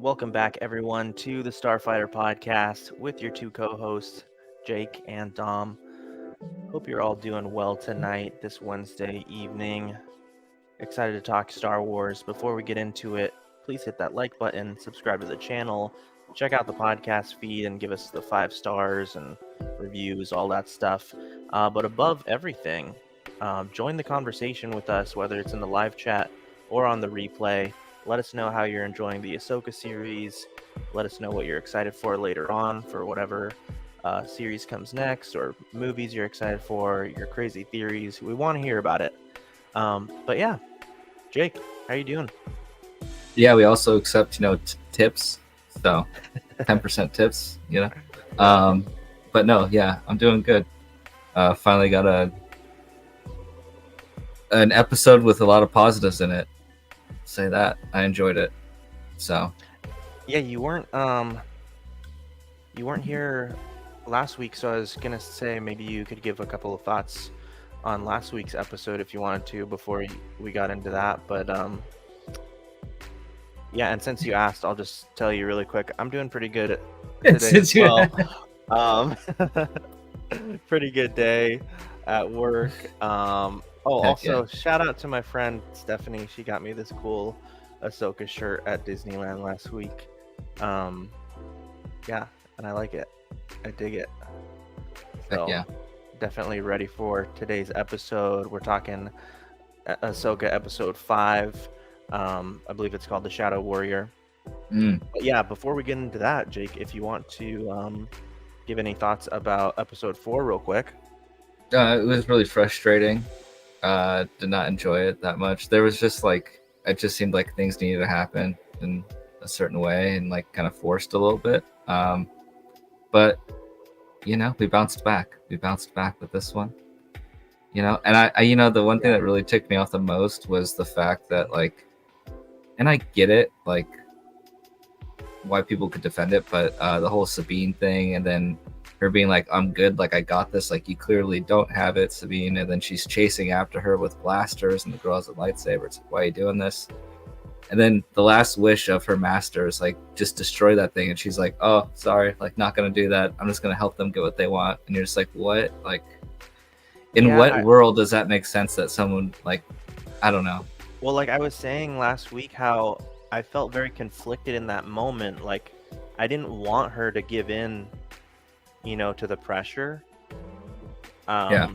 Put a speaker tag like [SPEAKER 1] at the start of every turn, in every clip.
[SPEAKER 1] Welcome back, everyone, to the Starfighter podcast with your two co-hosts, Jake and Dom. Hope you're all doing well tonight, this Wednesday evening. Excited to talk Star Wars. Before we get into it, please hit that like button, subscribe to the channel, check out the podcast feed, and give us the 5 stars and reviews, all that stuff. But above everything, join the conversation with us, whether it's in the live chat or on the replay. Let us know how you're enjoying the Ahsoka series. Let us know what you're excited for later on for whatever series comes next, or movies you're excited for, your crazy theories. We want to hear about it. But yeah, Jake, how you doing?
[SPEAKER 2] Yeah, we also accept, tips. So 10% tips, But no, yeah, I'm doing good. Finally got an episode with a lot of positives in it. Say that. I enjoyed it. So
[SPEAKER 1] yeah, you weren't here last week, so I was gonna say maybe you could give a couple of thoughts on last week's episode if you wanted to before we got into that. But yeah, and since you asked, I'll just tell you really quick. I'm doing pretty good today as well. Pretty good day at work. Also, shout out to my friend Stephanie. She got me this cool Ahsoka shirt at Disneyland last week. Yeah, and I like it. I dig it. So,
[SPEAKER 2] yeah.
[SPEAKER 1] Definitely ready for today's episode. We're talking Ahsoka episode 5. I believe it's called The Shadow Warrior. But yeah, before we get into that, Jake, if you want to give any thoughts about episode 4 real quick.
[SPEAKER 2] It was really frustrating. Did not enjoy it that much. There was just it just seemed like things needed to happen in a certain way and kind of forced a little bit. But we bounced back. We bounced back with this one. And I the one thing that really ticked me off the most was the fact that and I get it, why people could defend it, but the whole Sabine thing, and then her being like, I'm good, I got this, you clearly don't have it, Sabine, and then she's chasing after her with blasters, and the girl has a lightsaber. It's why are you doing this? And then the last wish of her master is just destroy that thing, and she's like, oh, sorry, not gonna do that. I'm just gonna help them get what they want. And you're just like, what? In what world does that make sense that someone I don't know.
[SPEAKER 1] Well, I was saying last week how I felt very conflicted in that moment. I didn't want her to give in, to the pressure.
[SPEAKER 2] Yeah.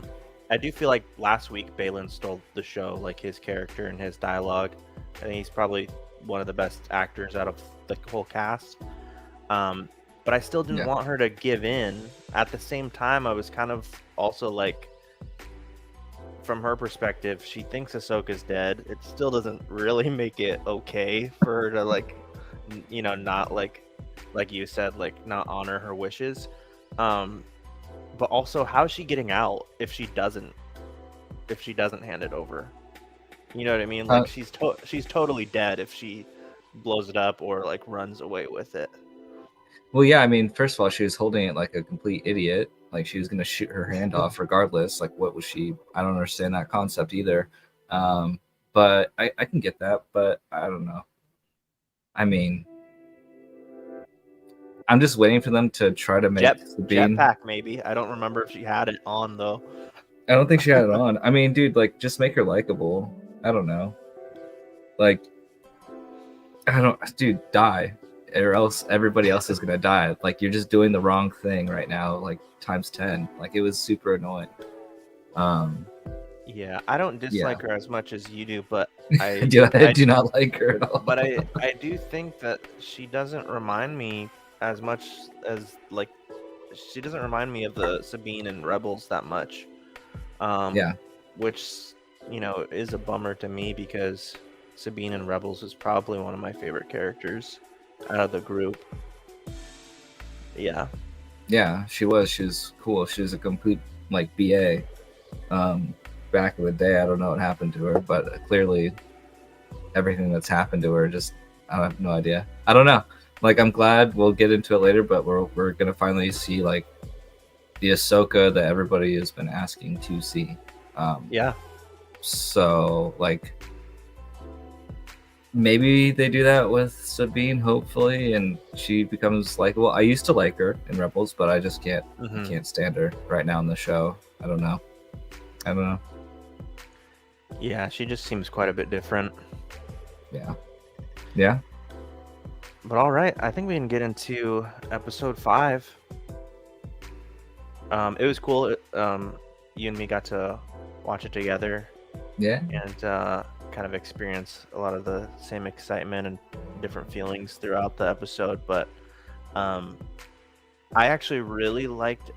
[SPEAKER 1] I do feel like last week Balin stole the show, his character and his dialogue. I think he's probably one of the best actors out of the whole cast. But I still didn't want her to give in. At the same time, I was kind of also from her perspective, she thinks Ahsoka's dead. It still doesn't really make it okay for her to not like you said, not honor her wishes. But also, how's she getting out if she doesn't hand it over? You know what I mean? She's totally dead if she blows it up or runs away with it.
[SPEAKER 2] Well, yeah, I mean, first of all, she was holding it like a complete idiot. She was gonna shoot her hand off regardless. What was she? I don't understand that concept either. But I can get that, but I don't know. I mean, I'm just waiting for them to try to make Sabine
[SPEAKER 1] jetpack. Maybe I don't remember if she had it on though.
[SPEAKER 2] I don't think she had it on. I mean, dude, just make her likable. I don't know. Dude, die, or else everybody else is gonna die. You're just doing the wrong thing right now. Times 10. It was super annoying.
[SPEAKER 1] Yeah, I don't dislike her as much as you do, but I
[SPEAKER 2] do not like her at all.
[SPEAKER 1] But I do think that she doesn't remind me as much as she doesn't remind me of the Sabine and Rebels that much. Which is a bummer to me because Sabine and Rebels is probably one of my favorite characters out of the group. Yeah.
[SPEAKER 2] Yeah, she was. She was cool. She was a complete BA. Back in the day, I don't know what happened to her, but clearly everything that's happened to her, just I have no idea. I don't know. I'm glad we'll get into it later, but we're gonna finally see the Ahsoka that everybody has been asking to see.
[SPEAKER 1] Yeah.
[SPEAKER 2] So maybe they do that with Sabine, hopefully, and she becomes likable. I used to like her in Rebels, but I just can't. I can't stand her right now in the show. I don't know.
[SPEAKER 1] Yeah, she just seems quite a bit different.
[SPEAKER 2] Yeah.
[SPEAKER 1] But all right, I think we can get into episode 5. It was cool. You and me got to watch it together.
[SPEAKER 2] Yeah.
[SPEAKER 1] And kind of experience a lot of the same excitement and different feelings throughout the episode. But I actually really liked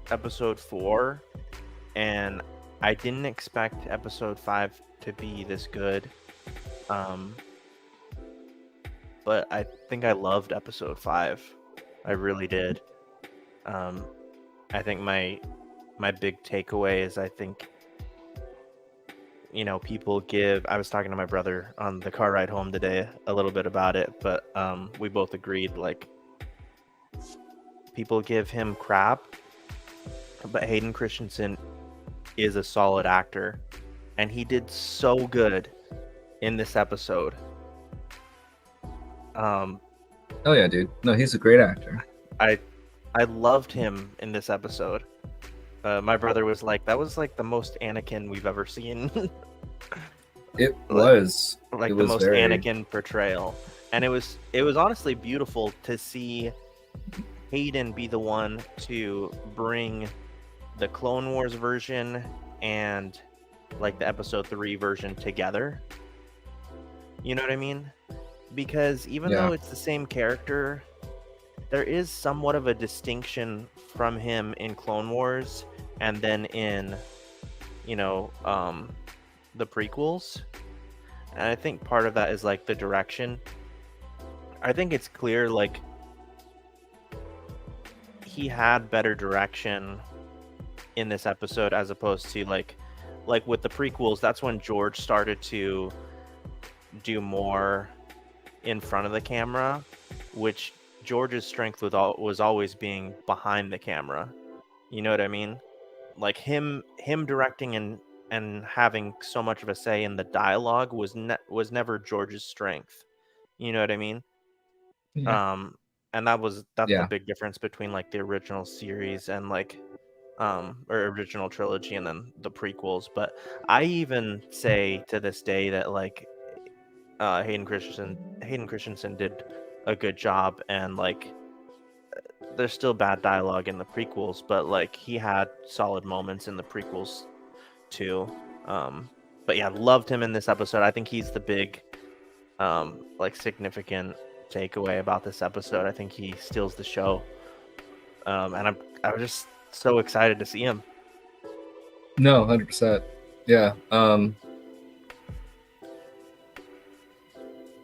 [SPEAKER 1] episode 4, and I didn't expect episode 5 to be this good. But I think I loved episode 5. I really did. I think my big takeaway is, I think, people give... I was talking to my brother on the car ride home today a little bit about it, but we both agreed, like, people give him crap, but Hayden Christensen is a solid actor, and he did so good in this episode.
[SPEAKER 2] Oh yeah, dude. No, he's a great actor.
[SPEAKER 1] I loved him in this episode. My brother was like, that was like the most Anakin we've ever seen.
[SPEAKER 2] It was
[SPEAKER 1] like
[SPEAKER 2] it
[SPEAKER 1] the
[SPEAKER 2] was
[SPEAKER 1] most
[SPEAKER 2] very...
[SPEAKER 1] Anakin portrayal, and it was honestly beautiful to see Hayden be the one to bring the Clone Wars version and like the episode 3 version together. You know what I mean? Because even though it's the same character, there is somewhat of a distinction from him in Clone Wars and then in, the prequels. And I think part of that is like the direction. I think it's clear, like, he had better direction in this episode as opposed to like with the prequels. That's when George started to do more in front of the camera, which George's strength was always being behind the camera. You know what I mean? Like him directing and having so much of a say in the dialogue was never George's strength. You know what I mean?
[SPEAKER 2] Yeah.
[SPEAKER 1] And that's the big difference between like the original series and like or original trilogy and then the prequels. But I even say to this day that like Hayden Christensen did a good job, and like there's still bad dialogue in the prequels, but like he had solid moments in the prequels too. But yeah, loved him in this episode. I think he's the big like significant takeaway about this episode. I think he steals the show. And I was just so excited to see him.
[SPEAKER 2] No, 100%. Yeah.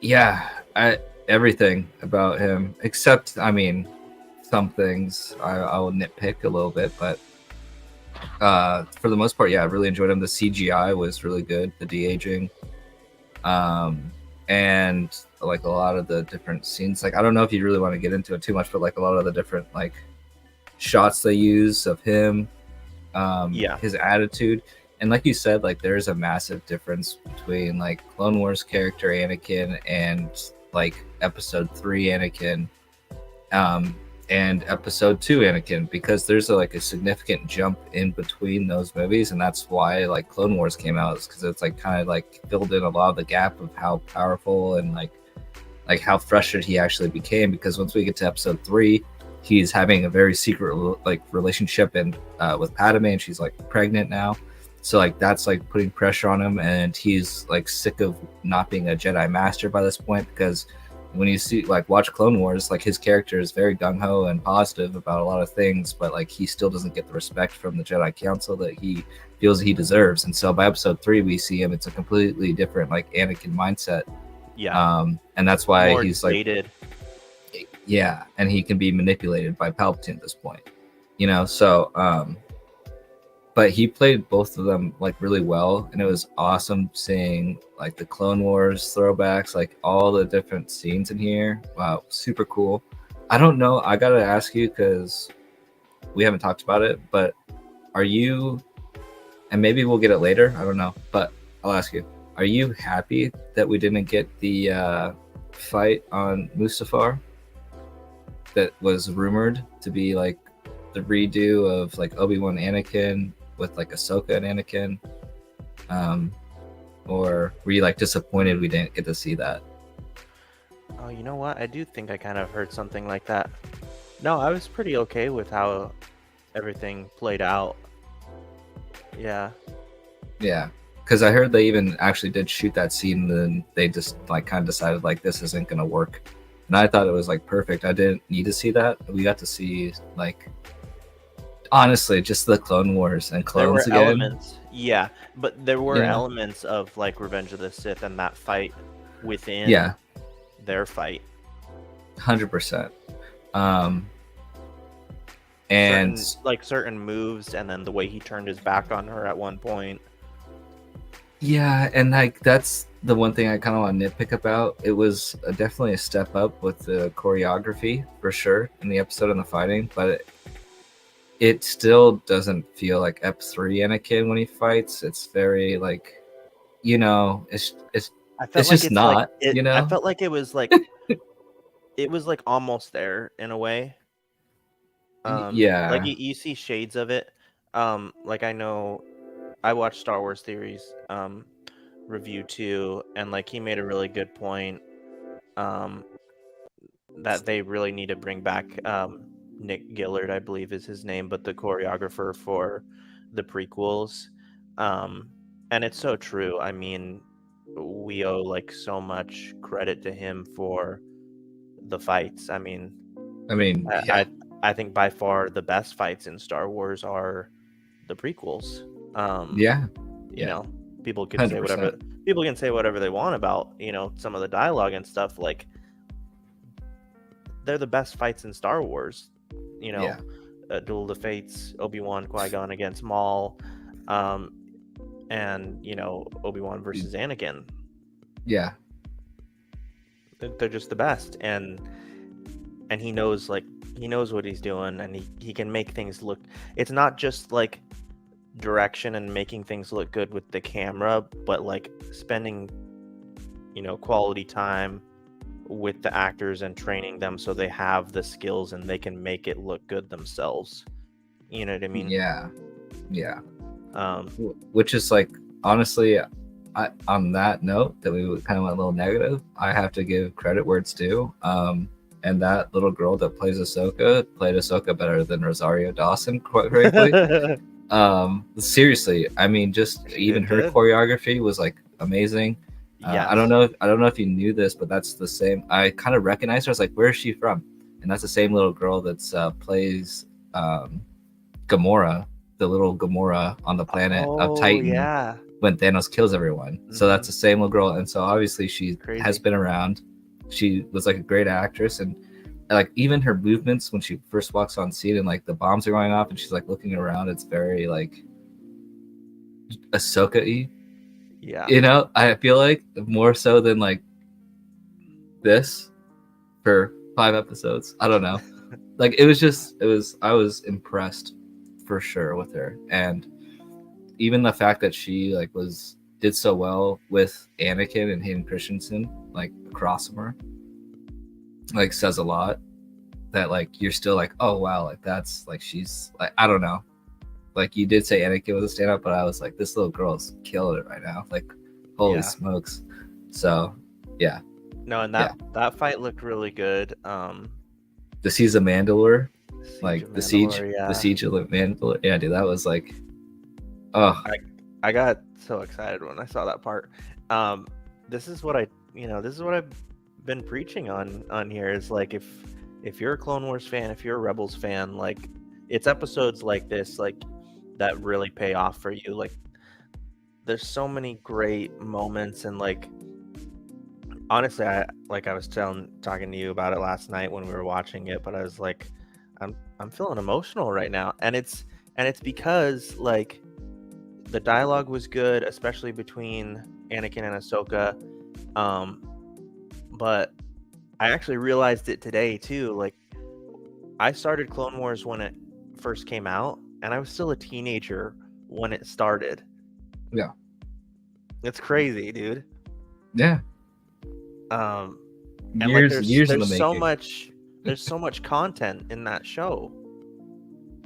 [SPEAKER 2] Yeah, everything about him, except, I mean, some things I will nitpick a little bit, but for the most part, yeah, I really enjoyed him. The CGI was really good, the de-aging, and like a lot of the different scenes. Like, I don't know if you really want to get into it too much, but like a lot of the different like shots they use of him, his attitude. And like you said, like there's a massive difference between like Clone Wars character Anakin and like episode 3 Anakin and episode 2 Anakin, because there's a significant jump in between those movies, and that's why like Clone Wars came out, is because it's like kind of like filled in a lot of the gap of how powerful and like how frustrated he actually became. Because once we get to episode 3, he's having a very secret like relationship and with Padme, and she's like pregnant now. So like that's like putting pressure on him, and he's like sick of not being a Jedi Master by this point, because when you see like watch Clone Wars, like his character is very gung-ho and positive about a lot of things, but like he still doesn't get the respect from the Jedi Council that he feels he deserves. And so by episode 3 we see him, it's a completely different like Anakin mindset. And that's why
[SPEAKER 1] more
[SPEAKER 2] he's
[SPEAKER 1] dated.
[SPEAKER 2] Yeah, and he can be manipulated by Palpatine at this point, so but he played both of them like really well, and it was awesome seeing like the Clone Wars throwbacks, like all the different scenes in here. Wow, super cool. I don't know, I gotta ask you, because we haven't talked about it, but are you, and maybe we'll get it later, I don't know, but I'll ask you, Are you happy that we didn't get the fight on Mustafar that was rumored to be like the redo of like Obi-Wan Anakin with like Ahsoka and Anakin? Or were you like disappointed we didn't get to see that?
[SPEAKER 1] Oh, you know what? I do think I kind of heard something like that. No, I was pretty okay with how everything played out. Yeah.
[SPEAKER 2] Yeah, because I heard they even actually did shoot that scene, and then they just like kind of decided like this isn't gonna work. And I thought it was like perfect. I didn't need to see that. We got to see like honestly just the Clone Wars and
[SPEAKER 1] There
[SPEAKER 2] clones
[SPEAKER 1] were
[SPEAKER 2] again.
[SPEAKER 1] elements, yeah, but there were
[SPEAKER 2] Yeah,
[SPEAKER 1] elements of like Revenge of the Sith and that fight within
[SPEAKER 2] yeah,
[SPEAKER 1] their fight.
[SPEAKER 2] 100%. Um, and
[SPEAKER 1] Certain moves, and then the way he turned his back on her at one point.
[SPEAKER 2] yeah, and like that's the one thing I kind of want to nitpick about. It was definitely a step up with the choreography for sure in the episode and the fighting, but it still doesn't feel like Ep3 Anakin when he fights. It's very like, it's
[SPEAKER 1] I felt
[SPEAKER 2] it's
[SPEAKER 1] like
[SPEAKER 2] just
[SPEAKER 1] it's like
[SPEAKER 2] not,
[SPEAKER 1] it. I felt like it was like almost there in a way. Like
[SPEAKER 2] Yeah,
[SPEAKER 1] you see shades of it. Like I know I watched Star Wars Theories review too, and like he made a really good point. Um, that they really need to bring back Nick Gillard, I believe is his name, but the choreographer for the prequels. Um, and it's so true. I mean, we owe like so much credit to him for the fights. I mean,
[SPEAKER 2] I mean,
[SPEAKER 1] I
[SPEAKER 2] yeah,
[SPEAKER 1] I, I think by far the best fights in Star Wars are the prequels. Um,
[SPEAKER 2] yeah,
[SPEAKER 1] you
[SPEAKER 2] yeah,
[SPEAKER 1] know, people can say whatever
[SPEAKER 2] 100%.
[SPEAKER 1] they want about, some of the dialogue and stuff. Like they're the best fights in Star Wars. You
[SPEAKER 2] Yeah,
[SPEAKER 1] know, Duel of the Fates, Obi-Wan, Qui-Gon against Maul, um, and Obi-Wan versus Anakin.
[SPEAKER 2] yeah,
[SPEAKER 1] They're just the best, and he knows what he's doing, and he can make things look. It's not just like direction and making things look good with the camera, but like spending quality time with the actors and training them so they have the skills and they can make it look good themselves. You know what I mean?
[SPEAKER 2] yeah, yeah.
[SPEAKER 1] Um,
[SPEAKER 2] Which is like honestly, on that note that we kind of went a little negative, I have to give credit where it's due. And that little girl that plays Ahsoka played Ahsoka better than Rosario Dawson, quite frankly. Seriously, I mean, just
[SPEAKER 1] she
[SPEAKER 2] even
[SPEAKER 1] did
[SPEAKER 2] her
[SPEAKER 1] good.
[SPEAKER 2] choreography was like amazing. I don't
[SPEAKER 1] Yes.
[SPEAKER 2] know. I don't know if you knew this, but that's the same. I kind of recognized her. I was like, "Where is she from?" And that's the same little girl that's plays Gamora, the little Gamora on the planet of
[SPEAKER 1] Oh
[SPEAKER 2] Titan
[SPEAKER 1] yeah.
[SPEAKER 2] when Thanos kills everyone. So that's the same little girl, and so obviously she
[SPEAKER 1] Crazy.
[SPEAKER 2] has been around. She was like a great actress, and like even her movements when she first walks on scene and like the bombs are going off and she's like looking around, it's very like Ahsoka-y.
[SPEAKER 1] Yeah.
[SPEAKER 2] I feel like more so than like this for 5 episodes. I don't know. Like I was impressed for sure with her, and even the fact that she like did so well with Anakin and Hayden Christensen like across from her like says a lot. That like you're still like, oh wow, like that's like she's like, I don't know, like you did say Anakin was a standout, but I was like, this little girl's killing it right now, like holy smokes. So yeah.
[SPEAKER 1] No, and
[SPEAKER 2] Yeah,
[SPEAKER 1] that fight looked really good.
[SPEAKER 2] the Siege of Mandalore,
[SPEAKER 1] Siege
[SPEAKER 2] like
[SPEAKER 1] of
[SPEAKER 2] the siege
[SPEAKER 1] Mandalore,
[SPEAKER 2] the
[SPEAKER 1] yeah.
[SPEAKER 2] siege of Mandalore, yeah dude, that was like, oh
[SPEAKER 1] I got so excited when I saw that part. Um, this is what I've been preaching on here is like if you're a Clone Wars fan, if you're a Rebels fan, like it's episodes like this like that really pay off for you. Like there's so many great moments, and like honestly, I was talking to you about it last night when we were watching it, but I was like I'm feeling emotional right now, and it's because like the dialogue was good, especially between Anakin and Ahsoka. Um, but I actually realized it today too. Like I started Clone Wars when it first came out, and I was still a teenager when it started.
[SPEAKER 2] yeah,
[SPEAKER 1] It's crazy, dude.
[SPEAKER 2] Yeah,
[SPEAKER 1] Um, and like
[SPEAKER 2] years in the making.
[SPEAKER 1] there's so much content in that show,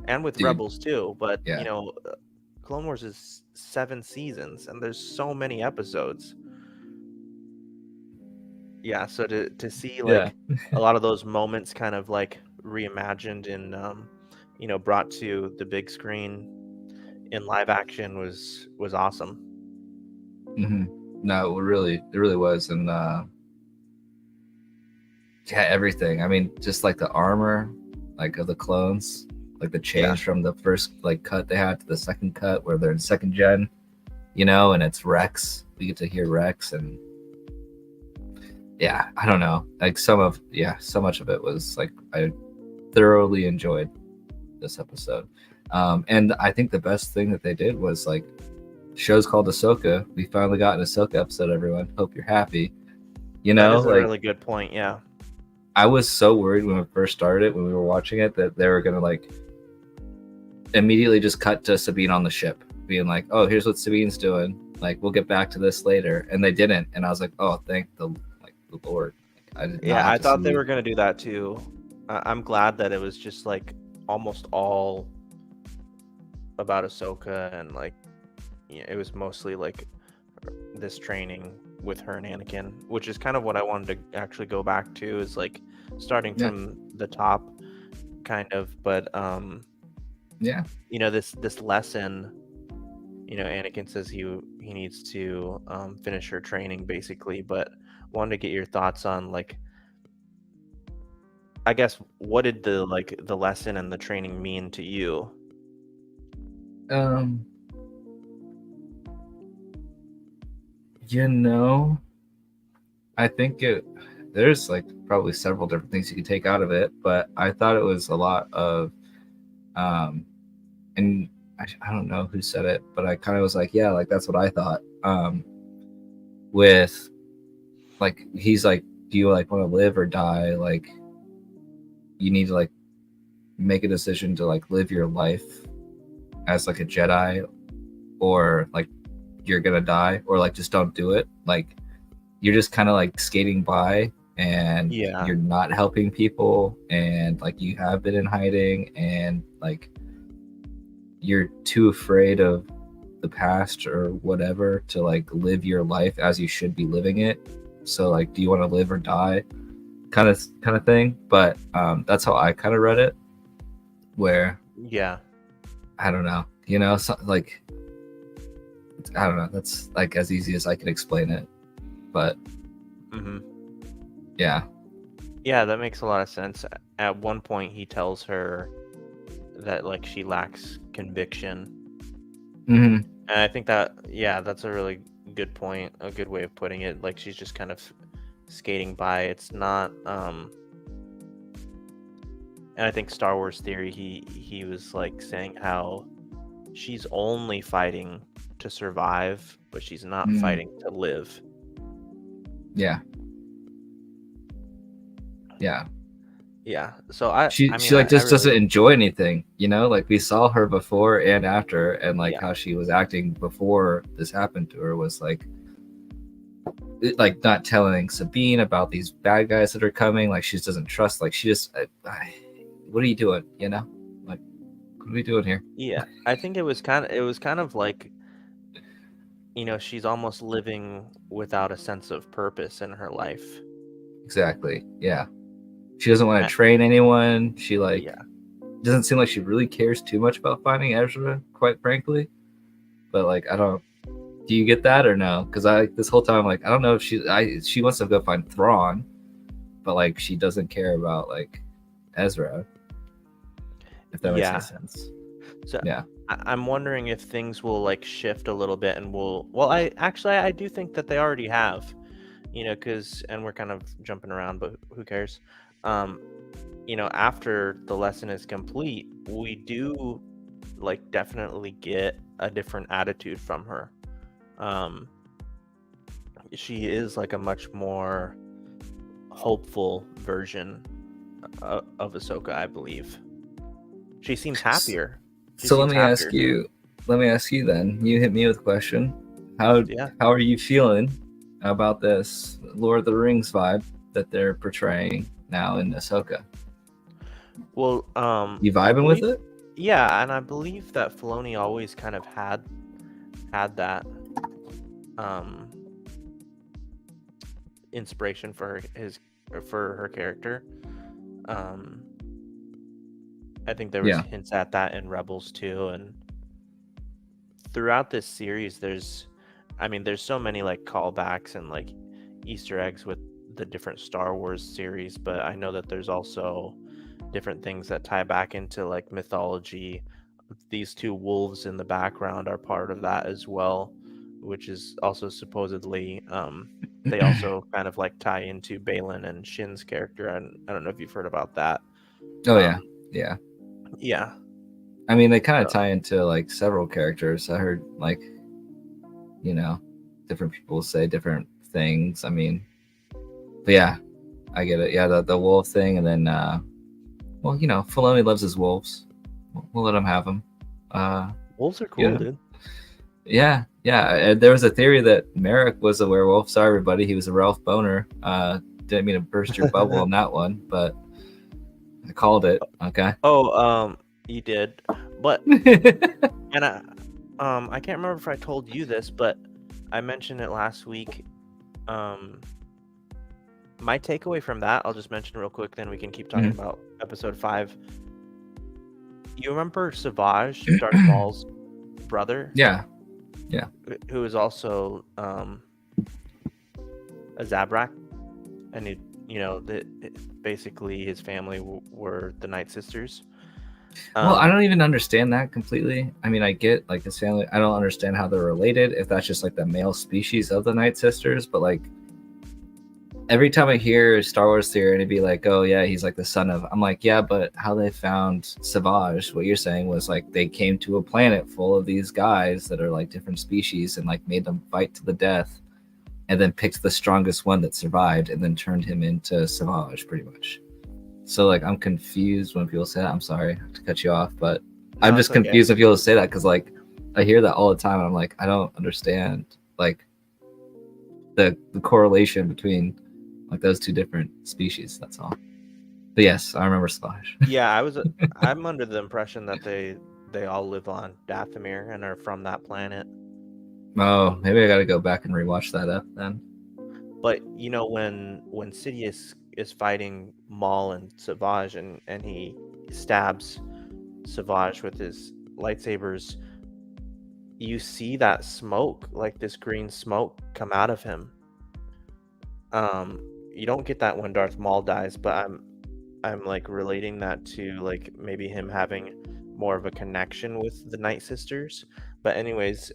[SPEAKER 1] and with
[SPEAKER 2] Dude,
[SPEAKER 1] Rebels too. But
[SPEAKER 2] yeah,
[SPEAKER 1] Clone Wars is 7 seasons, and there's so many episodes. Yeah, so to see
[SPEAKER 2] yeah.
[SPEAKER 1] like a lot of those moments kind of like reimagined and brought to the big screen in live action was awesome.
[SPEAKER 2] hmm No, it really was, and yeah, everything. I mean, just like the armor, like of the clones, like the
[SPEAKER 1] Yeah.
[SPEAKER 2] change from the first like cut they had to the second cut where they're in second gen, and it's Rex. We get to hear Rex, and yeah, I don't know, like so much of it was like I thoroughly enjoyed this episode. And I think the best thing that they did was like, the show's called Ahsoka. We finally got an Ahsoka episode, everyone. Hope you're happy.
[SPEAKER 1] That is a
[SPEAKER 2] Like
[SPEAKER 1] really good point. Yeah.
[SPEAKER 2] I was so worried when we first started, when we were watching it, that they were gonna like immediately just cut to Sabine on the ship, being like, "Oh, here's what Sabine's doing. Like, we'll get back to this later." And they didn't, and I was like, "Oh, thank the Lord." Like, I did not
[SPEAKER 1] Yeah,
[SPEAKER 2] have
[SPEAKER 1] I
[SPEAKER 2] to
[SPEAKER 1] thought they
[SPEAKER 2] see.
[SPEAKER 1] were gonna do that too. I'm glad that it was just like almost all about Ahsoka and like it was mostly like this training with her and Anakin, which is kind of what I wanted to actually go back to, is like starting
[SPEAKER 2] Yeah,
[SPEAKER 1] from the top kind of, but
[SPEAKER 2] yeah,
[SPEAKER 1] this lesson, Anakin says he needs to finish her training basically, but wanted to get your thoughts on like, I guess, what did the lesson and the training mean to you?
[SPEAKER 2] um, you know, I think there's like probably several different things you can take out of it, but I thought it was a lot of, and I don't know who said it, but I kind of was like, yeah, like that's what I thought. With like, he's like, do you like want to live or die? Like, you need to like make a decision to like live your life as like a Jedi, or like you're gonna die, or like just don't do it. Like, you're just kind of like skating by, and
[SPEAKER 1] Yeah.
[SPEAKER 2] you're not helping people, and like you have been in hiding, and like you're too afraid of the past or whatever to like live your life as you should be living it. So like, do you want to live or die, kind of thing. But that's how I kind of read it, where
[SPEAKER 1] Yeah.
[SPEAKER 2] I don't know, like, I don't know, that's like as easy as I can explain it. But
[SPEAKER 1] Hmm.
[SPEAKER 2] yeah.
[SPEAKER 1] Yeah, that makes a lot of sense. At one point, he tells her that like she lacks conviction,
[SPEAKER 2] hmm
[SPEAKER 1] and I think that, yeah, that's a really good point, a good way of putting it. Like she's just kind of skating by. It's not. And I think Star Wars Theory, he was like saying how she's only fighting to survive, but she's not
[SPEAKER 2] hmm
[SPEAKER 1] fighting to live.
[SPEAKER 2] yeah, yeah.
[SPEAKER 1] Yeah. So I
[SPEAKER 2] she
[SPEAKER 1] I mean
[SPEAKER 2] she like
[SPEAKER 1] I
[SPEAKER 2] just doesn't
[SPEAKER 1] really,
[SPEAKER 2] enjoy anything, like we saw her before and after, and like
[SPEAKER 1] yeah.
[SPEAKER 2] how she was acting before this happened to her was like not telling Sabine about these bad guys that are coming. Like, she just doesn't trust. Like, she just, what are you doing? Like, what are we doing here?
[SPEAKER 1] Yeah. I think it was kind of like, she's almost living without a sense of purpose in her life.
[SPEAKER 2] Exactly. Yeah. She doesn't want
[SPEAKER 1] Uh,
[SPEAKER 2] to train anyone. She like
[SPEAKER 1] yeah.
[SPEAKER 2] doesn't seem like she really cares too much about finding Ezra, quite frankly. But like, I don't. Do you get that or no? Because this whole time, like, I don't know if she wants to go find Thrawn, but like she doesn't care about like Ezra. If that makes any
[SPEAKER 1] Yeah.
[SPEAKER 2] sense.
[SPEAKER 1] So
[SPEAKER 2] Yeah.
[SPEAKER 1] I'm wondering if things will like shift a little bit, and well, I do think that they already have, because, and we're kind of jumping around, but who cares? Um, after the lesson is complete, we do like definitely get a different attitude from her. Um, she is like a much more hopeful version of Ahsoka, I believe. She seems happier. She
[SPEAKER 2] So
[SPEAKER 1] seems happier.
[SPEAKER 2] let me ask you then. You hit me with a question.
[SPEAKER 1] Yeah.
[SPEAKER 2] how are you feeling about this Lord of the Rings vibe that they're portraying now in Ahsoka?
[SPEAKER 1] Well,
[SPEAKER 2] You
[SPEAKER 1] I
[SPEAKER 2] vibing with
[SPEAKER 1] believe,
[SPEAKER 2] it?
[SPEAKER 1] yeah, and I believe that Filoni always kind of had that um inspiration for her character. Um, I think there was
[SPEAKER 2] Yeah.
[SPEAKER 1] hints at that in Rebels too, and throughout this series, there's so many like callbacks and like Easter eggs with the different Star Wars series, but I know that there's also different things that tie back into like mythology. These two wolves in the background are part of that as well, which is also supposedly they also kind of like tie into Balin and Shin's character, and I don't know if you've heard about that.
[SPEAKER 2] Oh yeah,
[SPEAKER 1] Um,
[SPEAKER 2] yeah.
[SPEAKER 1] yeah,
[SPEAKER 2] I mean, they kind of
[SPEAKER 1] so
[SPEAKER 2] tie into like several characters. I heard like, you know, different people say different things. I mean, but yeah, I get it. Yeah, the wolf thing, and then well, you know, Filoni loves his wolves. We'll let him have them.
[SPEAKER 1] wolves are cool,
[SPEAKER 2] Yeah,
[SPEAKER 1] dude.
[SPEAKER 2] yeah. There was a theory that Merrick was a werewolf. Sorry, everybody, he was a Ralph Boner. Didn't mean to burst your bubble on that one, but I called it. Okay.
[SPEAKER 1] Oh, you did, but and I can't remember if I told you this, but I mentioned it last week. Um, my takeaway from that, I'll just mention real quick, then we can keep talking about episode 5. You remember Savage, Darth Maul's brother,
[SPEAKER 2] Yeah,
[SPEAKER 1] who is also a Zabrak, and basically his family were the Night Sisters.
[SPEAKER 2] well, I don't even understand that completely. I mean, I get like his family. I don't understand how they're related. If that's just like the male species of the Night Sisters, but like every time I hear Star Wars theory, and it'd be like, oh yeah, he's like the son of. I'm like, yeah, but how they found Savage? What you're saying was like they came to a planet full of these guys that are like different species and like made them fight to the death, and then picked the strongest one that survived, and then turned him into Savage, pretty much. So like I'm confused when people say that. I'm sorry to cut you off, but
[SPEAKER 1] No,
[SPEAKER 2] I'm
[SPEAKER 1] it's
[SPEAKER 2] just
[SPEAKER 1] okay.
[SPEAKER 2] confused when people say that because like I hear that all the time, and I'm like, I don't understand like the correlation between like those two different species. That's all. But yes, I remember Slash.
[SPEAKER 1] Yeah, I'm under the impression that they all live on Dathomir and are from that planet.
[SPEAKER 2] Oh, maybe I got to go back and rewatch that up then.
[SPEAKER 1] But when Sidious is fighting Maul and Savage, and he stabs Savage with his lightsabers, you see that smoke, like this green smoke, come out of him. You don't get that when Darth Maul dies, but I'm like relating that to like maybe him having more of a connection with the Night Sisters. But anyways,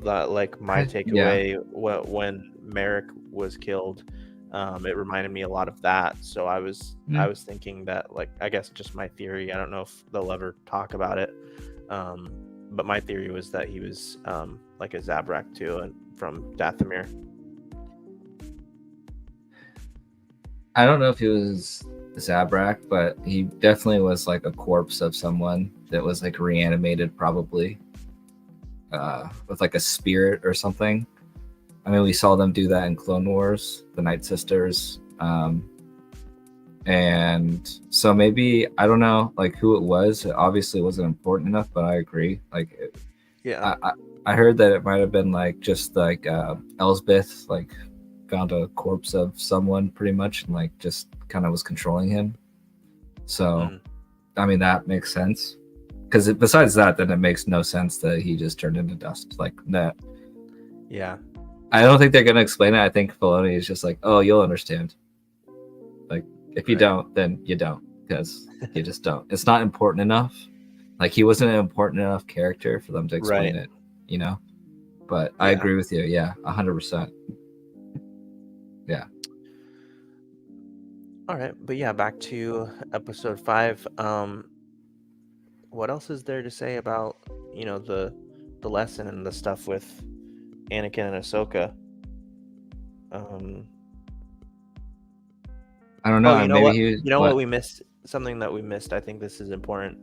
[SPEAKER 1] like my
[SPEAKER 2] Yeah.
[SPEAKER 1] takeaway when Merrick was killed, it reminded me a lot of that. So I was thinking that, like, I guess just my theory. I don't know if they'll ever talk about it, but my theory was that he was like a Zabrak too, and from Dathomir.
[SPEAKER 2] I don't know if he was Zabrak, but he definitely was like a corpse of someone that was like reanimated, probably with like a spirit or something. I mean, we saw them do that in Clone Wars, the Night Sisters. And so maybe, I don't know like who it was. It obviously wasn't important enough, but I agree. Like,
[SPEAKER 1] Yeah.
[SPEAKER 2] I heard that it might have been like just like Elsbeth like found a corpse of someone pretty much and like just kind of was controlling him. So, I mean, that makes sense. Because besides that, then it makes no sense that he just turned into dust like that.
[SPEAKER 1] Yeah.
[SPEAKER 2] I don't think they're gonna explain it. I think Filoni is just like, oh, you'll understand. Like, if you don't, then you don't, because you just don't. It's not important enough. Like, he wasn't an important enough character for them to explain it, you know? But I agree with you. Yeah, 100%. Yeah.
[SPEAKER 1] All right, but yeah, back to episode 5. What else is there to say about the lesson and the stuff with Anakin and Ahsoka?
[SPEAKER 2] I don't know.
[SPEAKER 1] Oh, you know
[SPEAKER 2] Maybe
[SPEAKER 1] what?
[SPEAKER 2] he.
[SPEAKER 1] What we missed? Something that we missed. I think this is important.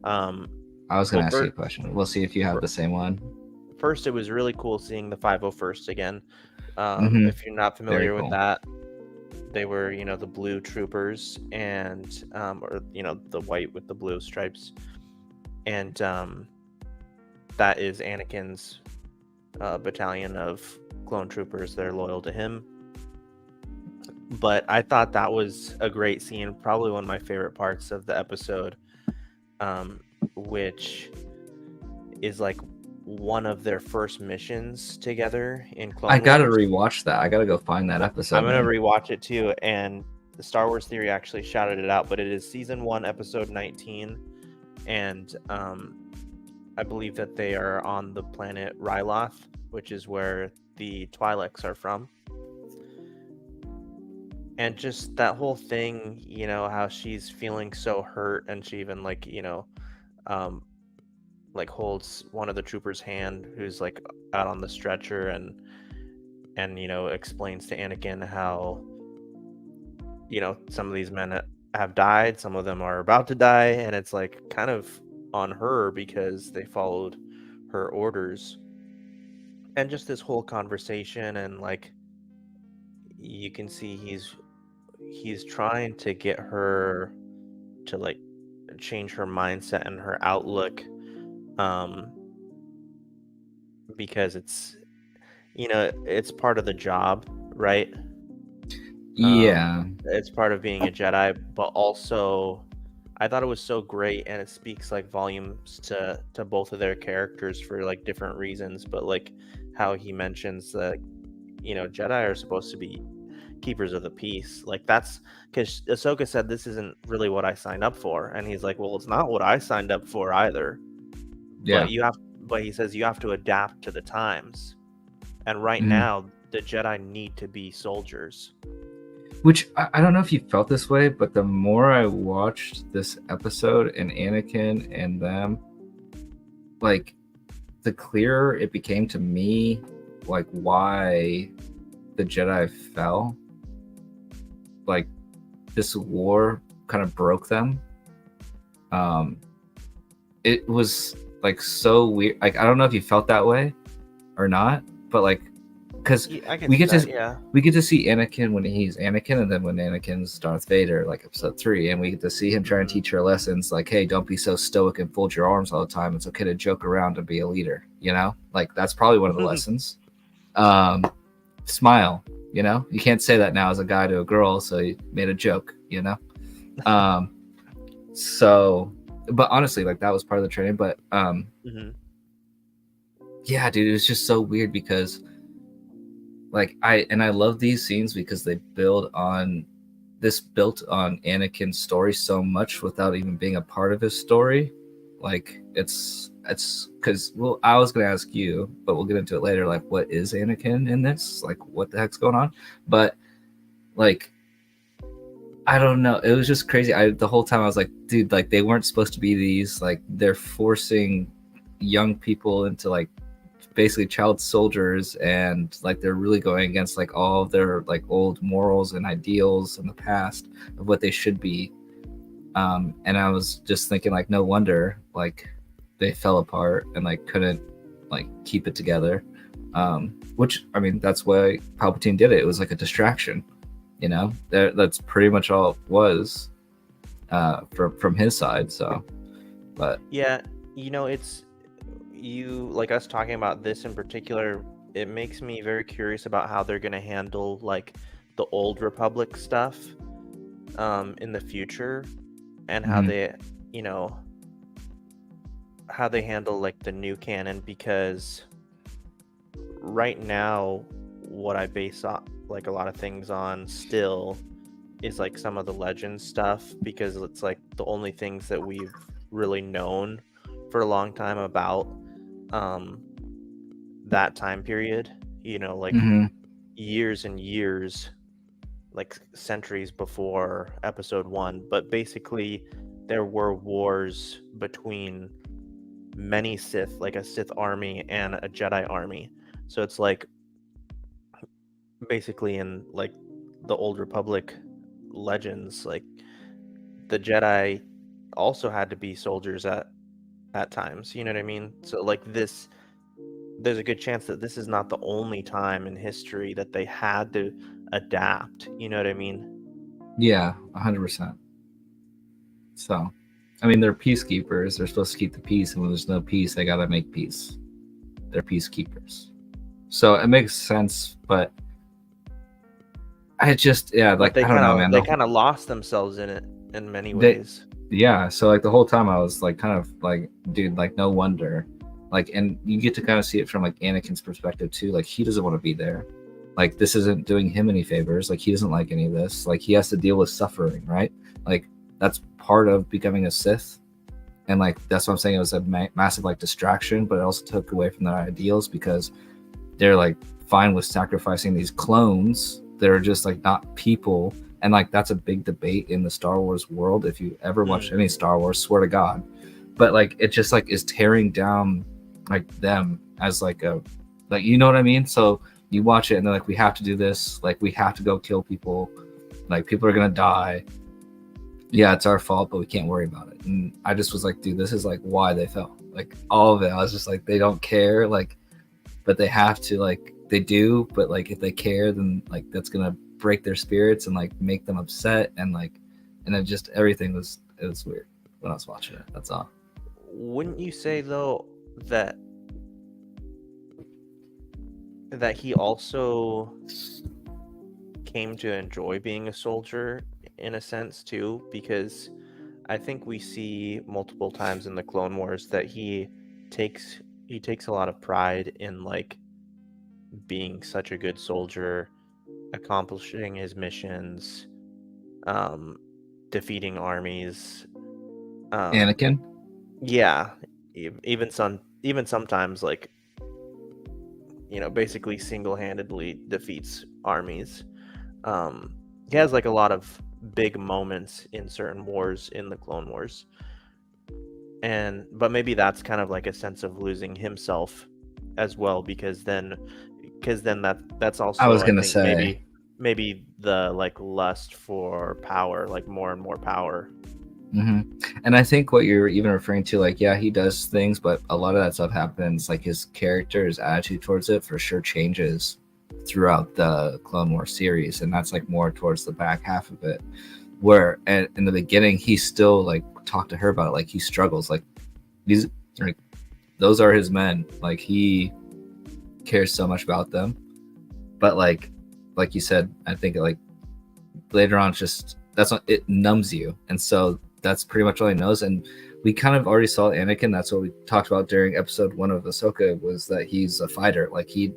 [SPEAKER 2] I was gonna ask you a question. We'll see if you have the same one.
[SPEAKER 1] first, it was really cool seeing the 501st again.
[SPEAKER 2] Hmm.
[SPEAKER 1] If you're not
[SPEAKER 2] Very
[SPEAKER 1] familiar with
[SPEAKER 2] cool.
[SPEAKER 1] that, they were, the blue troopers, and or the white with the blue stripes, and that is Anakin's battalion of clone troopers. They're loyal to him. But I thought that was a great scene, probably one of my favorite parts of the episode, um, which is like one of their first missions together in
[SPEAKER 2] I
[SPEAKER 1] Clone
[SPEAKER 2] gotta
[SPEAKER 1] Wars.
[SPEAKER 2] rewatch that. I gotta go find that
[SPEAKER 1] I'm
[SPEAKER 2] episode,
[SPEAKER 1] gonna
[SPEAKER 2] man.
[SPEAKER 1] rewatch it too, and the Star Wars Theory actually shouted it out, but it is season 1, episode 19, and I believe that they are on the planet Ryloth, which is where the Twi'leks are from. And just that whole thing, how she's feeling so hurt, and she even um, like holds one of the troopers' hand who's like out on the stretcher, and explains to Anakin how some of these men have died, some of them are about to die, and it's like kind of on her because they followed her orders. And just this whole conversation, and like you can see he's trying to get her to like change her mindset and her outlook, um because it's part of the job, right? um
[SPEAKER 2] Yeah.
[SPEAKER 1] it's part of being a Jedi, but also I thought it was so great, and it speaks like volumes to both of their characters for like different reasons, but like how he mentions that Jedi are supposed to be keepers of the peace. Like, that's because Ahsoka said, this isn't really what I signed up for, and he's like, well, it's not what I signed up for either.
[SPEAKER 2] Yeah.
[SPEAKER 1] But he says you have to adapt to the times, and right
[SPEAKER 2] Mhm.
[SPEAKER 1] now the Jedi need to be soldiers.
[SPEAKER 2] Which I don't know if you felt this way, but the more I watched this episode and Anakin and them, like, the clearer it became to me, like, why the Jedi fell. Like, this war kind of broke them. It was like so weird. Like, I don't know if you felt that way or not, but like, because
[SPEAKER 1] Yeah, I can
[SPEAKER 2] we
[SPEAKER 1] see
[SPEAKER 2] get
[SPEAKER 1] that.
[SPEAKER 2] to
[SPEAKER 1] Yeah.
[SPEAKER 2] we get to see Anakin when he's Anakin, and then when Anakin's Darth Vader, like episode 3, and we get to see him trying to
[SPEAKER 1] Mhm.
[SPEAKER 2] teach her lessons, like, hey, don't be so stoic and fold your arms all the time. It's okay to joke around and be a leader. Like, that's probably one of the lessons. Um, Smile. You can't say that now as a guy to a girl, so he made a joke. Um, so, but honestly, like, that was part of the training. But
[SPEAKER 1] Mhm.
[SPEAKER 2] yeah, dude, it was just so weird because like I love these scenes because they built on Anakin's story so much without even being a part of his story. Like, it's because, well, I was gonna ask you, but we'll get into it later. Like, what is Anakin in this? Like, what the heck's going on? But like, I don't know. It was just crazy. The whole time I was like, dude, like, they weren't supposed to be these. Like, they're forcing young people into like basically child soldiers, and like they're really going against like all of their like old morals and ideals in the past of what they should be. And I was just thinking, like, no wonder like they fell apart and like couldn't like keep it together. Which, I mean, that's why Palpatine did it. It was like a distraction. That's pretty much all it was, from his side. So, but
[SPEAKER 1] Yeah, it's you like us talking about this in particular. It makes me very curious about how they're going to handle like the old Republic stuff in the future, and how
[SPEAKER 2] mhm,
[SPEAKER 1] they you know how they handle like the new canon, because right now what I base like a lot of things on still is like some of the legend stuff, because it's like the only things that we've really known for a long time about um that time period, like
[SPEAKER 2] mhm,
[SPEAKER 1] years and years, like centuries before episode 1. But basically there were wars between many Sith, like a Sith army and a Jedi army. So it's like basically in like the old Republic legends, like the Jedi also had to be soldiers at times. You know what I mean? So like there's a good chance that this is not the only time in history that they had to adapt. You know what I mean?
[SPEAKER 2] Yeah, 100%. So, I mean, they're peacekeepers. They're supposed to keep the peace, and when there's no peace, they gotta make peace. They're peacekeepers. So it makes sense, but I just, yeah,
[SPEAKER 1] But
[SPEAKER 2] like I don't know, man.
[SPEAKER 1] they kind of lost themselves in it in many
[SPEAKER 2] They,
[SPEAKER 1] ways.
[SPEAKER 2] yeah. So like the whole time I was like, kind of like, dude, like no wonder, like, and you get to kind of see it from like Anakin's perspective too. Like he doesn't want to be there. Like this isn't doing him any favors. Like he doesn't like any of this. Like he has to deal with suffering, right? Like that's part of becoming a Sith. And like that's what I'm saying. It was a massive like distraction, but it also took away from their ideals because they're like fine with sacrificing these clones that are just like not people. And like that's a big debate in the Star Wars world. If you ever watched any Star Wars, swear to God. But like it just like is tearing down like them as like a, like, you know what I mean? So you watch it and they're like, we have to do this, like we have to go kill people, like people are gonna die. Yeah, it's our fault, but we can't worry about it. And I just was like, dude, this is like why they fell. Like all of it. I was just like, they don't care, like, but they have to, like they do, but like if they care, then like that's gonna break their spirits and like make them upset, and like, and then just everything was, it was weird when I was watching it. That's all.
[SPEAKER 1] Wouldn't you say though that he also came to enjoy being a soldier in a sense too? Because I think we see multiple times in the Clone Wars that he takes a lot of pride in like being such a good soldier, accomplishing his missions, um, defeating armies.
[SPEAKER 2] Anakin.
[SPEAKER 1] Yeah, even sometimes like, you know, basically single-handedly defeats armies. He has like a lot of big moments in certain wars in the Clone Wars. But maybe that's kind of like a sense of losing himself as well, because then that's
[SPEAKER 2] I
[SPEAKER 1] also,
[SPEAKER 2] was
[SPEAKER 1] I
[SPEAKER 2] gonna
[SPEAKER 1] think,
[SPEAKER 2] say,
[SPEAKER 1] maybe the like lust for power, like more and more power.
[SPEAKER 2] and I think what you're even referring to, like, yeah, he does things, but a lot of that stuff happens, like his character, his attitude towards it for sure changes throughout the Clone Wars series, and that's like more towards the back half of it, where in the beginning he still like talked to her about it, like he struggles, like these, like, those are his men, like he cares so much about them, but like you said, I think like later on, it's just, that's what it numbs you, and so that's pretty much all he knows. And we kind of already saw Anakin. That's what we talked about during episode 1 of Ahsoka, was that he's a fighter. Like he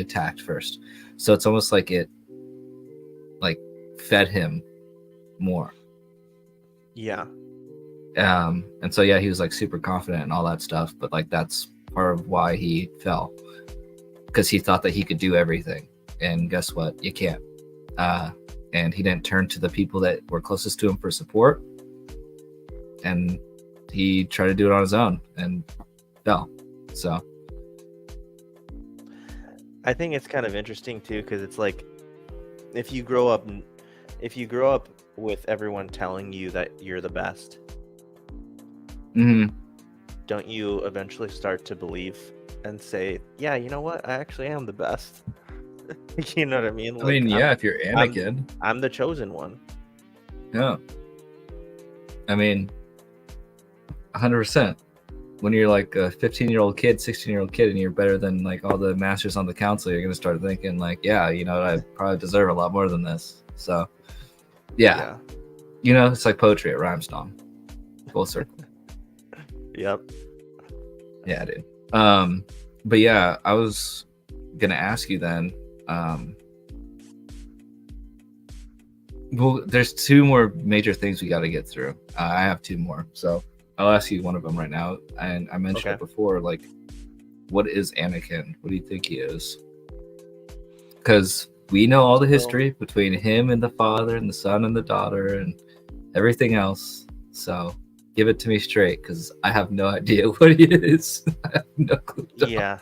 [SPEAKER 2] attacked first, so it's almost like it like fed him more.
[SPEAKER 1] Yeah.
[SPEAKER 2] And so yeah, he was like super confident and all that stuff, but like that's part of why he fell, because he thought that he could do everything, and guess what, you can't. And he didn't turn to the people that were closest to him for support, and he tried to do it on his own and fell. So
[SPEAKER 1] I think it's kind of interesting too, because it's like if you grow up with everyone telling you that you're the best, don't you eventually start to believe and say, yeah, you know what, I actually am the best? You know what I mean?
[SPEAKER 2] I mean, yeah, if you're Anakin,
[SPEAKER 1] I'm the chosen one.
[SPEAKER 2] yeah. I mean, 100%. When you're like a 15-year-old kid, 16-year-old kid, and you're better than like all the masters on the council, you're gonna start thinking like, yeah, you know, I probably deserve a lot more than this. So, yeah. You know, it's like poetry. It rhymes, Dom. Full circle.
[SPEAKER 1] Yep.
[SPEAKER 2] Yeah, dude. But yeah, I was gonna ask you then. Well, there's 2 more major things we got to get through. I have 2 more, so I'll ask you one of them right now. And I mentioned it before, like, what is Anakin? What do you think he is? Because we know all the history between him and the father and the son and the daughter and everything else. So give it to me straight, because I have no idea what he is. I have no clue.
[SPEAKER 1] Yeah.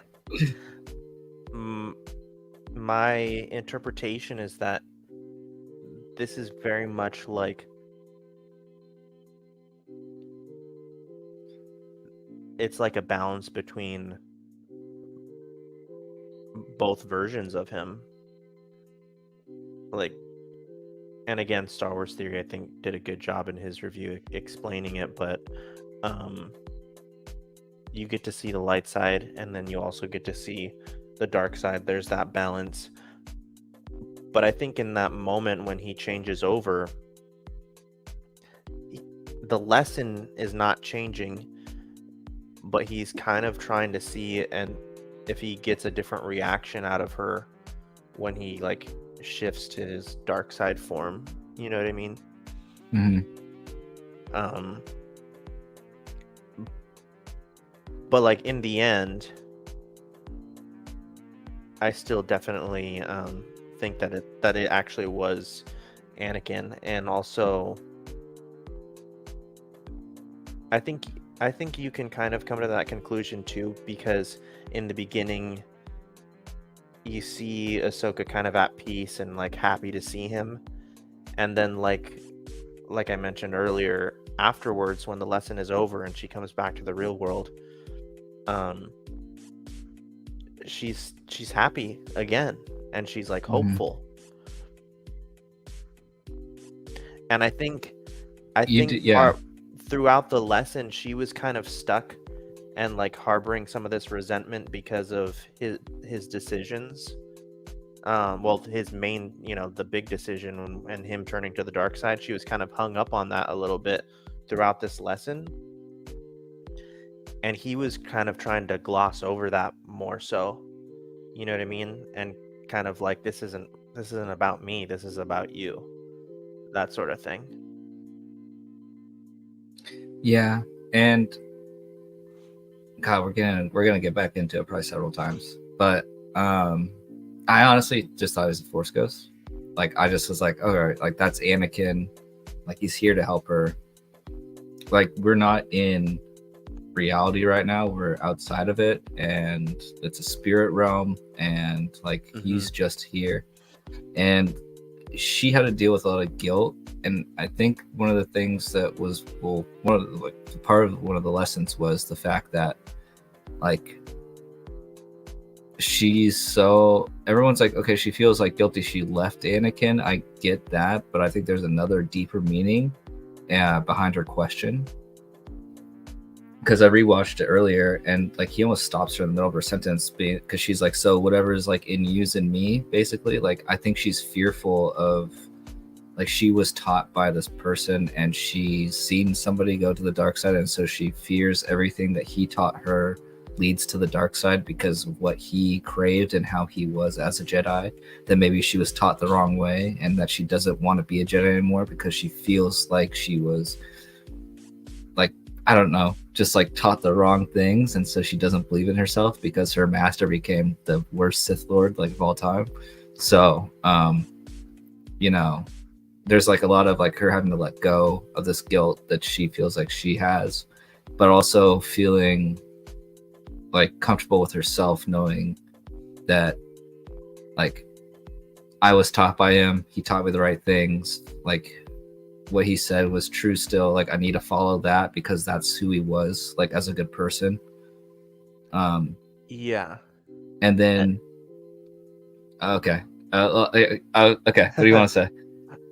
[SPEAKER 1] My interpretation is that this is very much like, it's like a balance between both versions of him. Like, and again, Star Wars Theory, I think, did a good job in his review explaining it, but you get to see the light side, and then you also get to see the dark side. There's that balance. But I think in that moment when he changes over, the lesson is not changing, but he's kind of trying to see and if he gets a different reaction out of her when he like shifts to his dark side form. You know what I mean?
[SPEAKER 2] Mm-hmm.
[SPEAKER 1] But like in the end, I still definitely think that it actually was Anakin, and also I think you can kind of come to that conclusion too, because in the beginning you see Ahsoka kind of at peace and like happy to see him, and then like I mentioned earlier, afterwards when the lesson is over and she comes back to the real world, she's happy again, and she's like hopeful. And I think throughout the lesson she was kind of stuck and like harboring some of this resentment because of his decisions. Well, his main, the big decision and him turning to the dark side, she was kind of hung up on that a little bit throughout this lesson. And he was kind of trying to gloss over that more so. You know what I mean? And kind of like, this isn't about me, this is about you. That sort of thing.
[SPEAKER 2] Yeah, and God, we're gonna get back into it probably several times. But I honestly just thought it was a Force ghost. Like, I just was like, all right, like that's Anakin. Like, he's here to help her. Like, we're not in reality right now, we're outside of it, and it's a spirit realm, and like he's just here. And she had to deal with a lot of guilt, and I think one of the things that was one of the lessons was the fact that like everyone's like, okay, she feels like guilty she left Anakin. I get that, but I think there's another deeper meaning behind her question, because I rewatched it earlier, and like he almost stops her in the middle of her sentence because she's like, so whatever is like in you's in me, basically. Like, I think she's fearful of, like, she was taught by this person and she's seen somebody go to the dark side, and so she fears everything that he taught her leads to the dark side because of what he craved and how he was as a Jedi. That maybe she was taught the wrong way, and that she doesn't want to be a Jedi anymore because she feels like she was, like, I don't know, just like taught the wrong things, and so she doesn't believe in herself because her master became the worst Sith Lord like of all time. So there's like a lot of like her having to let go of this guilt that she feels like she has, but also feeling like comfortable with herself, knowing that like I was taught by him, he taught me the right things, like what he said was true still, like I need to follow that because that's who he was, like as a good person.
[SPEAKER 1] Yeah.
[SPEAKER 2] And then okay, okay, what do you want to say?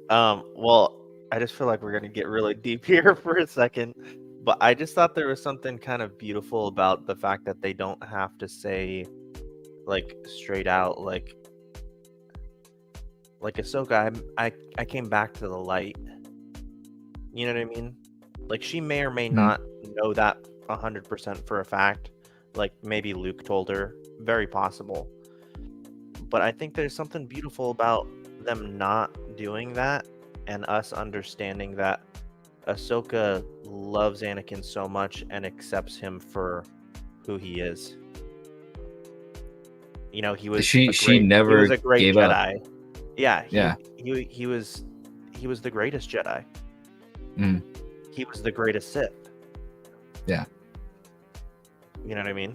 [SPEAKER 1] Well, I just feel like we're gonna get really deep here for a second, but I just thought there was something kind of beautiful about the fact that they don't have to say like straight out like Ahsoka, I came back to the light. You know what I mean? Like, she may or may not know that 100% for a fact. Like, maybe Luke told her. Very possible. But I think there's something beautiful about them not doing that, and us understanding that Ahsoka loves Anakin so much and accepts him for who he is. You know, he was
[SPEAKER 2] she never
[SPEAKER 1] he was a great
[SPEAKER 2] gave
[SPEAKER 1] Jedi.
[SPEAKER 2] up.
[SPEAKER 1] Yeah, he was the greatest Jedi. He was the greatest Sith.
[SPEAKER 2] Yeah.
[SPEAKER 1] You know what I mean?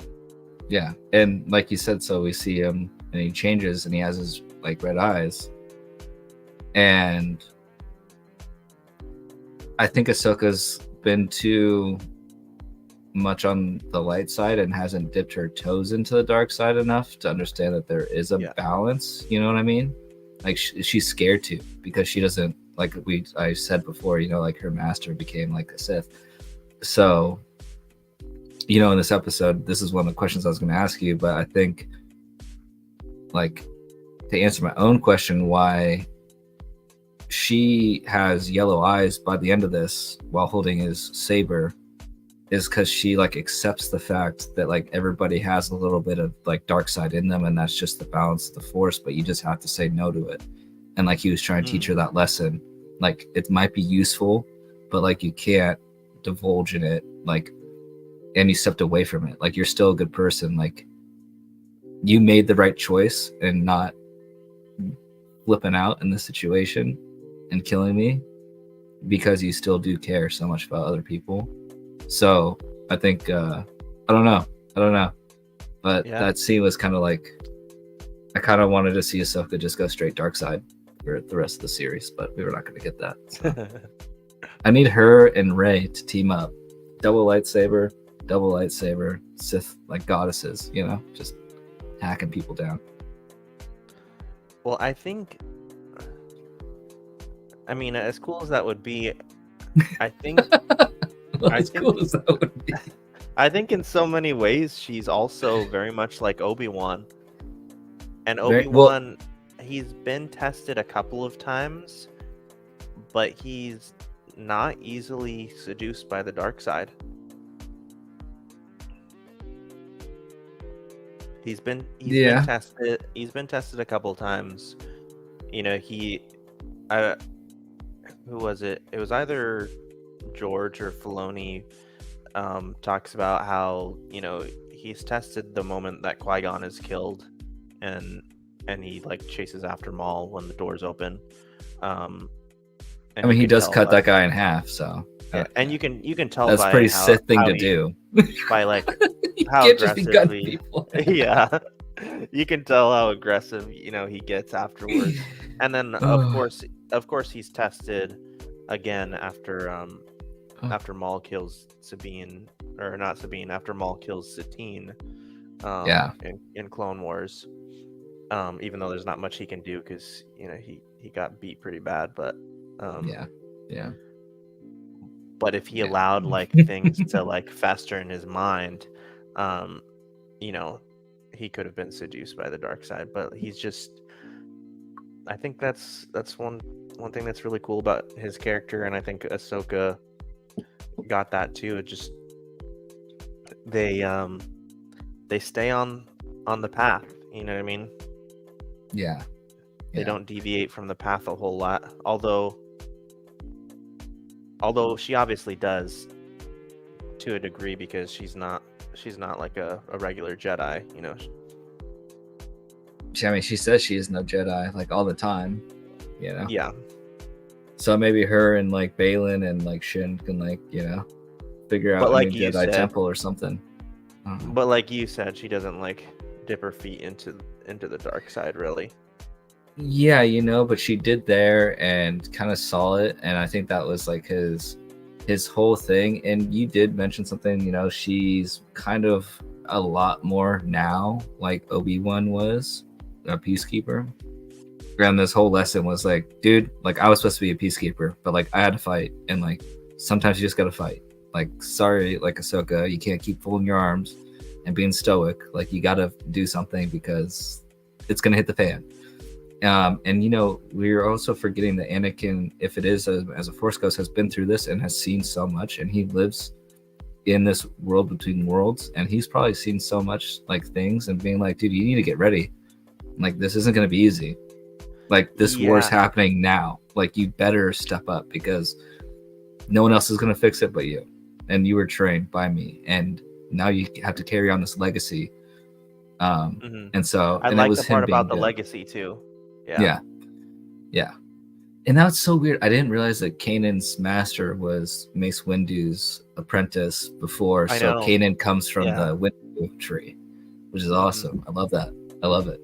[SPEAKER 2] Yeah. And like you said, so we see him and he changes and he has his like red eyes. And I think Ahsoka's been too much on the light side and hasn't dipped her toes into the dark side enough to understand that there is a balance. You know what I mean? Like she's scared to, because she doesn't, like I said before, you know, like her master became like a Sith. So, you know, in this episode, this is one of the questions I was going to ask you, but I think, like, to answer my own question, why she has yellow eyes by the end of this while holding his saber is because she like accepts the fact that like everybody has a little bit of like dark side in them, and that's just the balance of the force, but you just have to say no to it. And like he was trying to teach her that lesson, like it might be useful, but like you can't divulge in it, like, and you stepped away from it. Like you're still a good person, like you made the right choice and not flipping out in this situation and killing me, because you still do care so much about other people. So I think I don't know, but that scene was kind of like, I kind of wanted to see Ahsoka just go straight dark side for the rest of the series, but we were not going to get that. So. I need her and Rey to team up, double lightsaber, Sith like goddesses, you know, just hacking people down.
[SPEAKER 1] Well, I think, I mean, as cool as that would be, I think
[SPEAKER 2] cool as that would be.
[SPEAKER 1] I think in so many ways she's also very much like Obi-Wan. And Obi-Wan, he's been tested a couple of times, but he's not easily seduced by the dark side. He's been tested. He's been tested a couple of times. You know, who was it? It was either George or Filoni talks about how, you know, he's tested the moment that Qui-Gon is killed, and he like chases after Maul when the doors open.
[SPEAKER 2] I mean, he does cut that guy in half, so
[SPEAKER 1] and you can tell
[SPEAKER 2] that's a pretty Sith thing to do.
[SPEAKER 1] By like
[SPEAKER 2] you
[SPEAKER 1] how
[SPEAKER 2] can't just be gutting
[SPEAKER 1] aggressively,
[SPEAKER 2] people.
[SPEAKER 1] yeah, you can tell how aggressive, you know, he gets afterwards. And then of course he's tested again after Maul kills Sabine, or not Sabine, after Maul kills Satine in Clone Wars. Even though there's not much he can do, because, you know, he got beat pretty bad, but but if he allowed like things to like fester in his mind, you know, he could have been seduced by the dark side. But he's just, I think that's one thing that's really cool about his character, and I think Ahsoka got that too. It just, they stay on the path, you know what I mean? They don't deviate from the path a whole lot, although she obviously does to a degree, because she's not like a regular Jedi, you know.
[SPEAKER 2] I mean, she says she is no Jedi like all the time, you know.
[SPEAKER 1] Yeah.
[SPEAKER 2] So maybe her and like Balin and like Shin can, like, you know, figure out
[SPEAKER 1] like
[SPEAKER 2] a Jedi temple or something.
[SPEAKER 1] But like you said, she doesn't like dip her feet into the dark side, really.
[SPEAKER 2] Yeah, you know, but she did there and kind of saw it, and I think that was like his whole thing. And you did mention something, you know, she's kind of a lot more now like Obi-Wan was, a peacekeeper. And this whole lesson was like, dude, like I was supposed to be a peacekeeper, but like I had to fight, and like sometimes you just gotta fight. Like, sorry, like Ahsoka, you can't keep folding your arms and being stoic. Like, you gotta do something because it's gonna hit the fan. And you know, we're also forgetting that Anakin, if it is as a Force Ghost, has been through this and has seen so much, and he lives in this world between worlds, and he's probably seen so much like things and being like, dude, you need to get ready. Like, this isn't gonna be easy. Like, this war is happening now. Like, you better step up, because no one else is gonna fix it but you, and you were trained by me, and now you have to carry on this legacy. And so
[SPEAKER 1] I like the part about the legacy too.
[SPEAKER 2] Yeah. And that's so weird. I didn't realize that Kanan's master was Mace Windu's apprentice before. So Kanan comes from the Windu tree, which is awesome. I love that. I love it.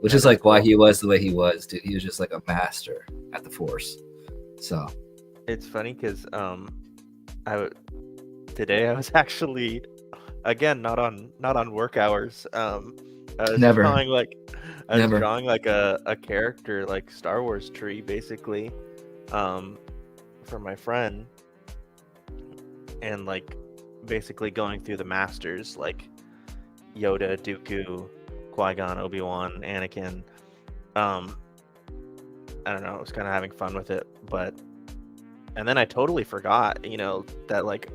[SPEAKER 2] Which is like why he was the way he was, dude. He was just like a master at the Force. So
[SPEAKER 1] it's funny because today I was actually, again, not on work hours. I was
[SPEAKER 2] Never.
[SPEAKER 1] drawing like
[SPEAKER 2] Never.
[SPEAKER 1] a character like Star Wars tree basically, for my friend, and like basically going through the masters like Yoda, Dooku, Qui-Gon, Obi-Wan, Anakin. Um, I don't know. I was kind of having fun with it, and then I totally forgot, that like.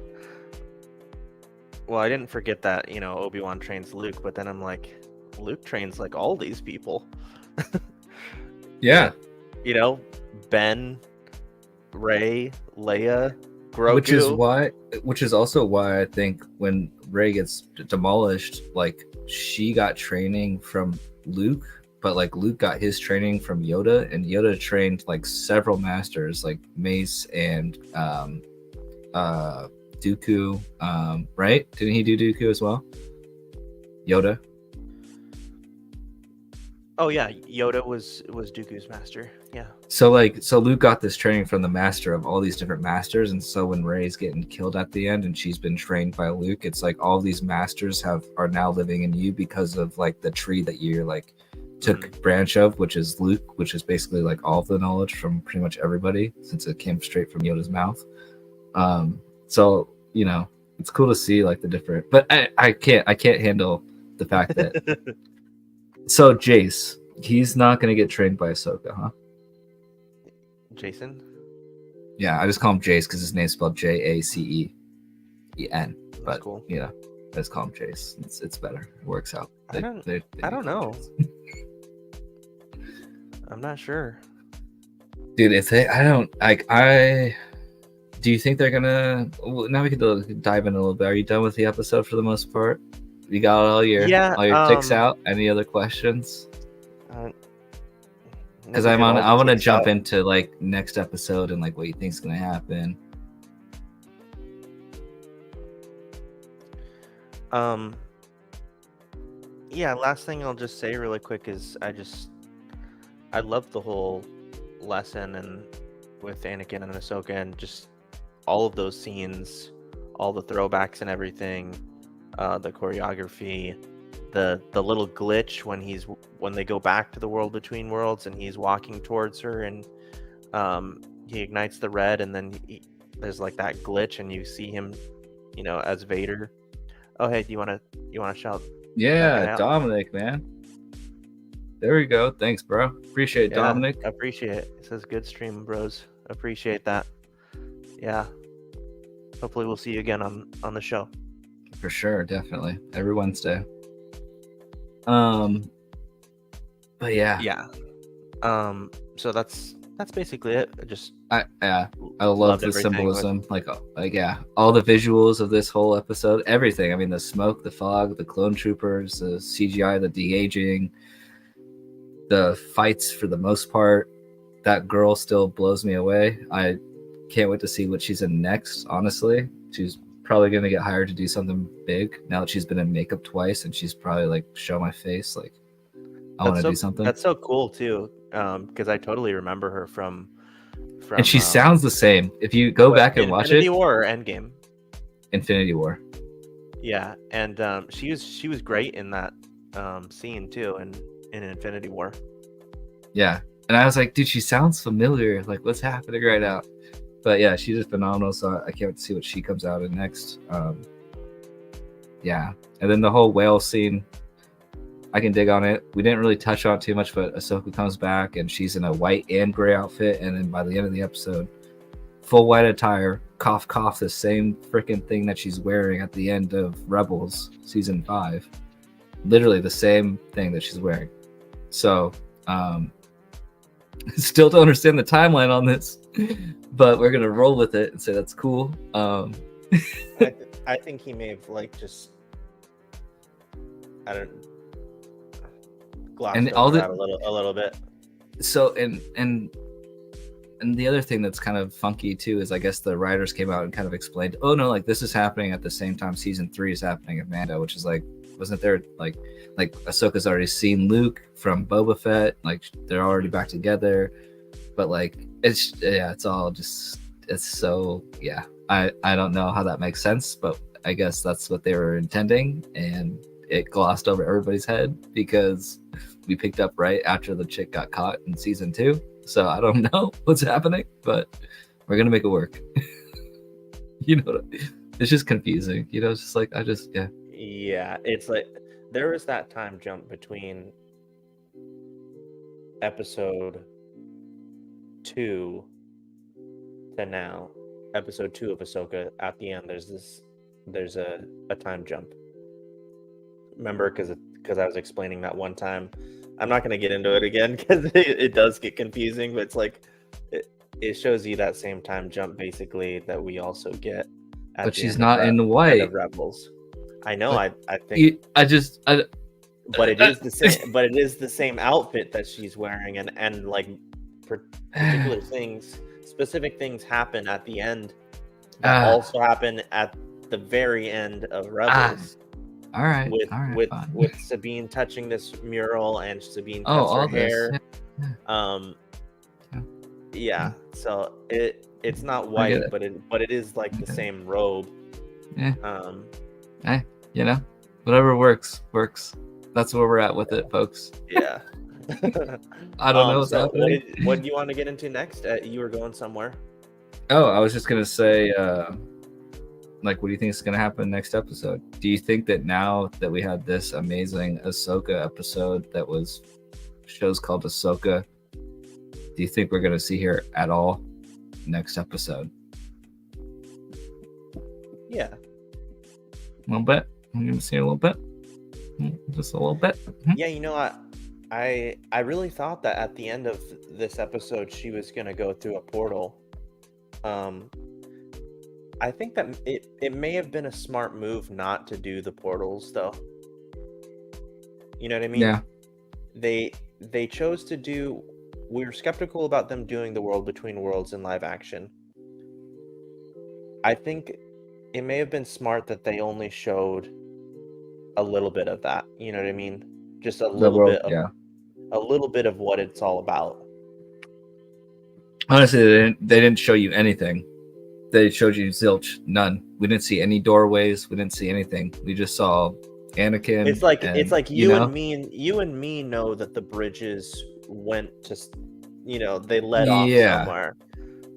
[SPEAKER 1] Well, I didn't forget that, Obi-Wan trains Luke, but then I'm like, Luke trains like all these people.
[SPEAKER 2] Yeah.
[SPEAKER 1] Ben, Rey, Leia, Grogu.
[SPEAKER 2] Which is also why I think when Rey gets demolished, like she got training from Luke, but like Luke got his training from Yoda, and Yoda trained like several masters, like Mace and Dooku, right? Didn't he do Dooku as well? Yoda.
[SPEAKER 1] Oh yeah, Yoda was Dooku's master. Yeah.
[SPEAKER 2] So Luke got this training from the master of all these different masters, and so when Rey's getting killed at the end and she's been trained by Luke, it's like all these masters are now living in you because of like the tree that you're like took branch of, which is Luke, which is basically like all of the knowledge from pretty much everybody since it came straight from Yoda's mouth. So it's cool to see like the different, but I can't handle the fact that so Jace, he's not gonna get trained by Ahsoka, huh?
[SPEAKER 1] Jason?
[SPEAKER 2] Yeah, I just call him Jace because his name's spelled Jaceen.
[SPEAKER 1] That's
[SPEAKER 2] But
[SPEAKER 1] cool.
[SPEAKER 2] I just call him Jace. It's better. It works out.
[SPEAKER 1] I don't know. I'm not sure.
[SPEAKER 2] Dude, if they, I don't like do you think they're gonna? Well, now we can dive in a little bit. Are you done with the episode for the most part? You got all your ticks out. Any other questions? Because I want to jump into like next episode and like what you think's gonna happen.
[SPEAKER 1] Yeah. Last thing I'll just say really quick is I love the whole lesson and with Anakin and Ahsoka and just all of those scenes, all the throwbacks and everything, the choreography, the little glitch when they go back to the world between worlds and he's walking towards her and he ignites the red and then there's like that glitch and you see him, as Vader. Oh hey, do you want to shout?
[SPEAKER 2] Yeah, Dominic, man. There we go. Thanks, bro. Appreciate it, Dominic.
[SPEAKER 1] Appreciate it. It says good stream, bros. Appreciate that. Yeah. Hopefully we'll see you again on the show.
[SPEAKER 2] For sure, definitely. Every Wednesday. But yeah.
[SPEAKER 1] Yeah. So that's basically it.
[SPEAKER 2] I love the symbolism. Like all the visuals of this whole episode, everything. I mean, the smoke, the fog, the clone troopers, the CGI, the de-aging, the fights for the most part. That girl still blows me away. I can't wait to see what she's in next, honestly. She's probably going to get hired to do something big now that she's been in makeup twice and she's probably like, show my face. Like, I want to do something.
[SPEAKER 1] That's so cool too. Because I totally remember her from
[SPEAKER 2] and she sounds the same. If you go back and watch it.
[SPEAKER 1] Infinity War or Endgame?
[SPEAKER 2] Infinity War.
[SPEAKER 1] Yeah, and she was great in that scene too, in Infinity War.
[SPEAKER 2] Yeah, and I was like, dude, she sounds familiar. Like, what's happening right now? But yeah, she's just phenomenal. So I can't wait to see what she comes out in next. Yeah, and then the whole whale scene, I can dig on it. We didn't really touch on it too much, but Ahsoka comes back and she's in a white and gray outfit, and then by the end of the episode, full white attire, cough, the same freaking thing that she's wearing at the end of Rebels season 5. Literally the same thing that she's wearing. So, still don't understand the timeline on this, but we're gonna roll with it and say that's cool.
[SPEAKER 1] I think he may have like just glossed over that a little bit.
[SPEAKER 2] So and the other thing that's kind of funky too is I guess the writers came out and kind of explained, oh no, like this is happening at the same time season 3 is happening at Mando, which is like, wasn't there like Ahsoka's already seen Luke from Boba Fett, like they're already back together, but like it's all just, it's so, yeah, I don't know how that makes sense, but I guess that's what they were intending, and it glossed over everybody's head because we picked up right after the chick got caught in season 2. So I don't know what's happening, but we're gonna make it work. It's just confusing. It's just like
[SPEAKER 1] Yeah, it's like there was that time jump between episode 2 to now. Episode 2 of Ahsoka, at the end, there's a time jump. Remember, because I was explaining that one time. I'm not going to get into it again because it does get confusing, but it's like it shows you that same time jump basically that we also get at
[SPEAKER 2] but
[SPEAKER 1] the
[SPEAKER 2] she's
[SPEAKER 1] end
[SPEAKER 2] not in white
[SPEAKER 1] of Rebels. I know. I
[SPEAKER 2] think
[SPEAKER 1] but it is the same. But it is the same outfit that she's wearing, and like particular things, specific things happen at the end that also happen at the very end of Rebels.
[SPEAKER 2] All right.
[SPEAKER 1] With Sabine touching this mural and Sabine cuts her hair. Yeah. So it's not white, but it is like the same robe.
[SPEAKER 2] Yeah. Hey, whatever works. That's where we're at with it, folks.
[SPEAKER 1] Yeah.
[SPEAKER 2] I don't know what's happening.
[SPEAKER 1] What do you want to get into next? You were going somewhere.
[SPEAKER 2] Oh, I was just gonna say, what do you think is gonna happen next episode? Do you think that now that we had this amazing Ahsoka episode that was shows called Ahsoka, do you think we're gonna see her at all next episode?
[SPEAKER 1] Yeah.
[SPEAKER 2] A little bit. I'm gonna see her a little bit. Just a little bit.
[SPEAKER 1] Yeah, I really thought that at the end of this episode she was gonna go through a portal. I think that it may have been a smart move not to do the portals though. You know what I mean?
[SPEAKER 2] Yeah.
[SPEAKER 1] They chose to do. We were skeptical about them doing the World Between Worlds in live action. I think it may have been smart that they only showed a little bit of that. You know what I mean? Just a little bit of what it's all about.
[SPEAKER 2] Honestly, they didn't show you anything. They showed you zilch, none. We didn't see any doorways. We didn't see anything. We just saw Anakin.
[SPEAKER 1] It's like you and me know that the bridges went to, they led off somewhere.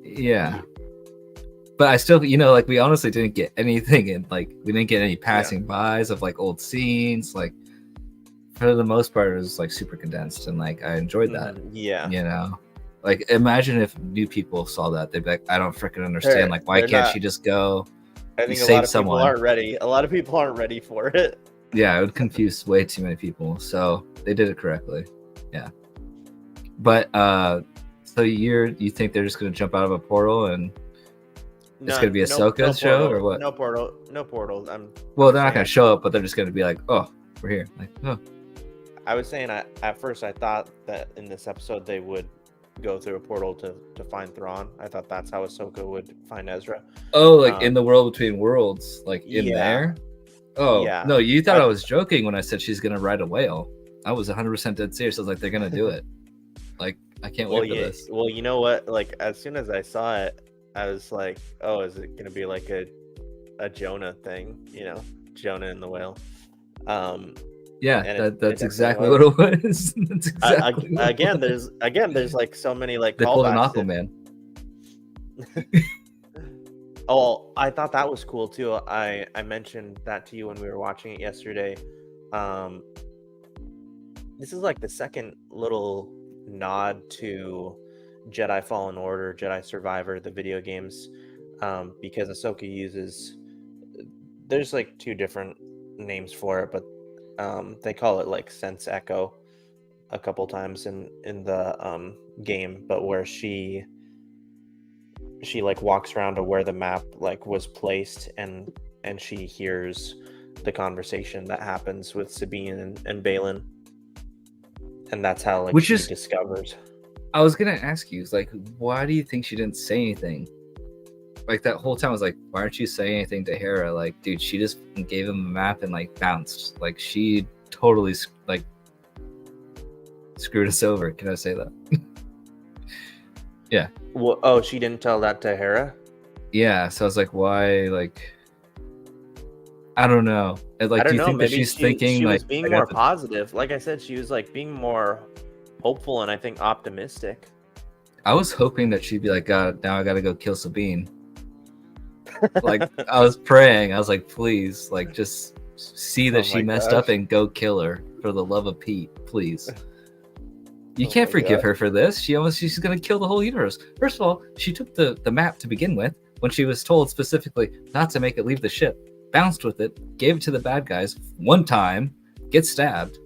[SPEAKER 2] Yeah. But I still, we honestly didn't get anything, and we didn't get any passing bys of old scenes. For the most part, it was super condensed, and I enjoyed that.
[SPEAKER 1] Yeah.
[SPEAKER 2] Imagine if new people saw that, they'd be like, I don't freaking understand. Why can't she just go?
[SPEAKER 1] I think a lot of people aren't ready. A lot of people aren't ready for it.
[SPEAKER 2] Yeah, it would confuse way too many people. So they did it correctly. Yeah. But so you think they're just gonna jump out of a portal and it's gonna be a Ahsoka show or what?
[SPEAKER 1] No portal.
[SPEAKER 2] Well, they're not gonna show up, but they're just gonna be like, oh, we're here.
[SPEAKER 1] I was saying at first I thought that in this episode they would go through a portal to find Thrawn. I thought that's how Ahsoka would find Ezra.
[SPEAKER 2] Oh, in the World Between Worlds, there? Oh, yeah. No, you thought I was joking when I said she's going to ride a whale. I was 100% dead serious. I was like, they're going to do it. I can't wait for this.
[SPEAKER 1] Well, you know what? As soon as I saw it, I was like, oh, is it going to be like a Jonah thing? Jonah and the whale.
[SPEAKER 2] Yeah, that's exactly what it was. That's exactly
[SPEAKER 1] again, there's so many
[SPEAKER 2] they pulled an Aquaman.
[SPEAKER 1] Oh, I thought that was cool too. I mentioned that to you when we were watching it yesterday. This is the second little nod to Jedi Fallen Order, Jedi Survivor, the video games, because Ahsoka uses. There's two different names for it, but they call it Sense Echo a couple times in the game, but where she walks around to where the map was placed and she hears the conversation that happens with Sabine and Baylan, and that's how she discovers.
[SPEAKER 2] I was gonna ask you, why do you think she didn't say anything? That whole time I was like, why aren't you saying anything to Hera? Dude, she just gave him a map and bounced. She totally screwed us over. Can I say that? Yeah.
[SPEAKER 1] Well, oh, she didn't tell that to Hera?
[SPEAKER 2] Yeah, so I was like, why? Like, I don't know.
[SPEAKER 1] I
[SPEAKER 2] Like, do
[SPEAKER 1] don't
[SPEAKER 2] you
[SPEAKER 1] know.
[SPEAKER 2] think that
[SPEAKER 1] Maybe
[SPEAKER 2] she's thinking
[SPEAKER 1] she was
[SPEAKER 2] like
[SPEAKER 1] being
[SPEAKER 2] I got
[SPEAKER 1] more
[SPEAKER 2] the?
[SPEAKER 1] positive. Like I said, she was like being more hopeful and I think optimistic.
[SPEAKER 2] I was hoping that she'd be like, God, now I got to go kill Sabine. Like, I was praying. I was like, please, like, just see that
[SPEAKER 1] Oh
[SPEAKER 2] she
[SPEAKER 1] my
[SPEAKER 2] messed up
[SPEAKER 1] gosh.
[SPEAKER 2] and go kill her for the love of Pete, please. You
[SPEAKER 1] Oh
[SPEAKER 2] can't
[SPEAKER 1] my
[SPEAKER 2] forgive
[SPEAKER 1] gosh.
[SPEAKER 2] her for this. She's gonna kill the whole universe. First of all, she took the map to begin with when she was told specifically not to make it leave the ship. Bounced with it, gave it to the bad guys one time, gets stabbed.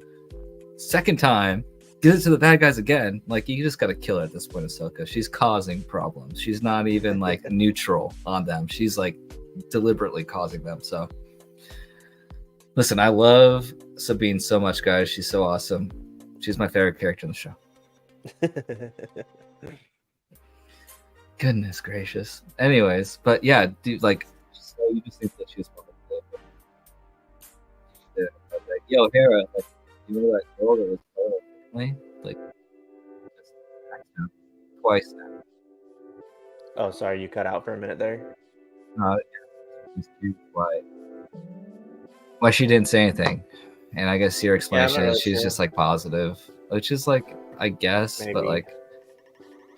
[SPEAKER 2] Second time, gives it to the bad guys again. Like, you just gotta kill her at this point, Ahsoka. She's causing problems. She's not even like neutral on them. She's like deliberately causing them. So listen, I love Sabine so much, guys. She's so awesome. She's my favorite character in the show. Goodness gracious. Anyways, but yeah, dude, like, so you just think that she was fucking good. Yeah, I was like, yo, Hera, like, you know that girl that was family? Like, just twice now.
[SPEAKER 1] Oh, sorry, you cut out for a minute there.
[SPEAKER 2] Yeah, why she didn't say anything. And I guess your
[SPEAKER 1] Yeah, I'm not
[SPEAKER 2] explanation is
[SPEAKER 1] really
[SPEAKER 2] she's
[SPEAKER 1] sure.
[SPEAKER 2] just like positive, which is like, I guess, but
[SPEAKER 1] Maybe
[SPEAKER 2] like,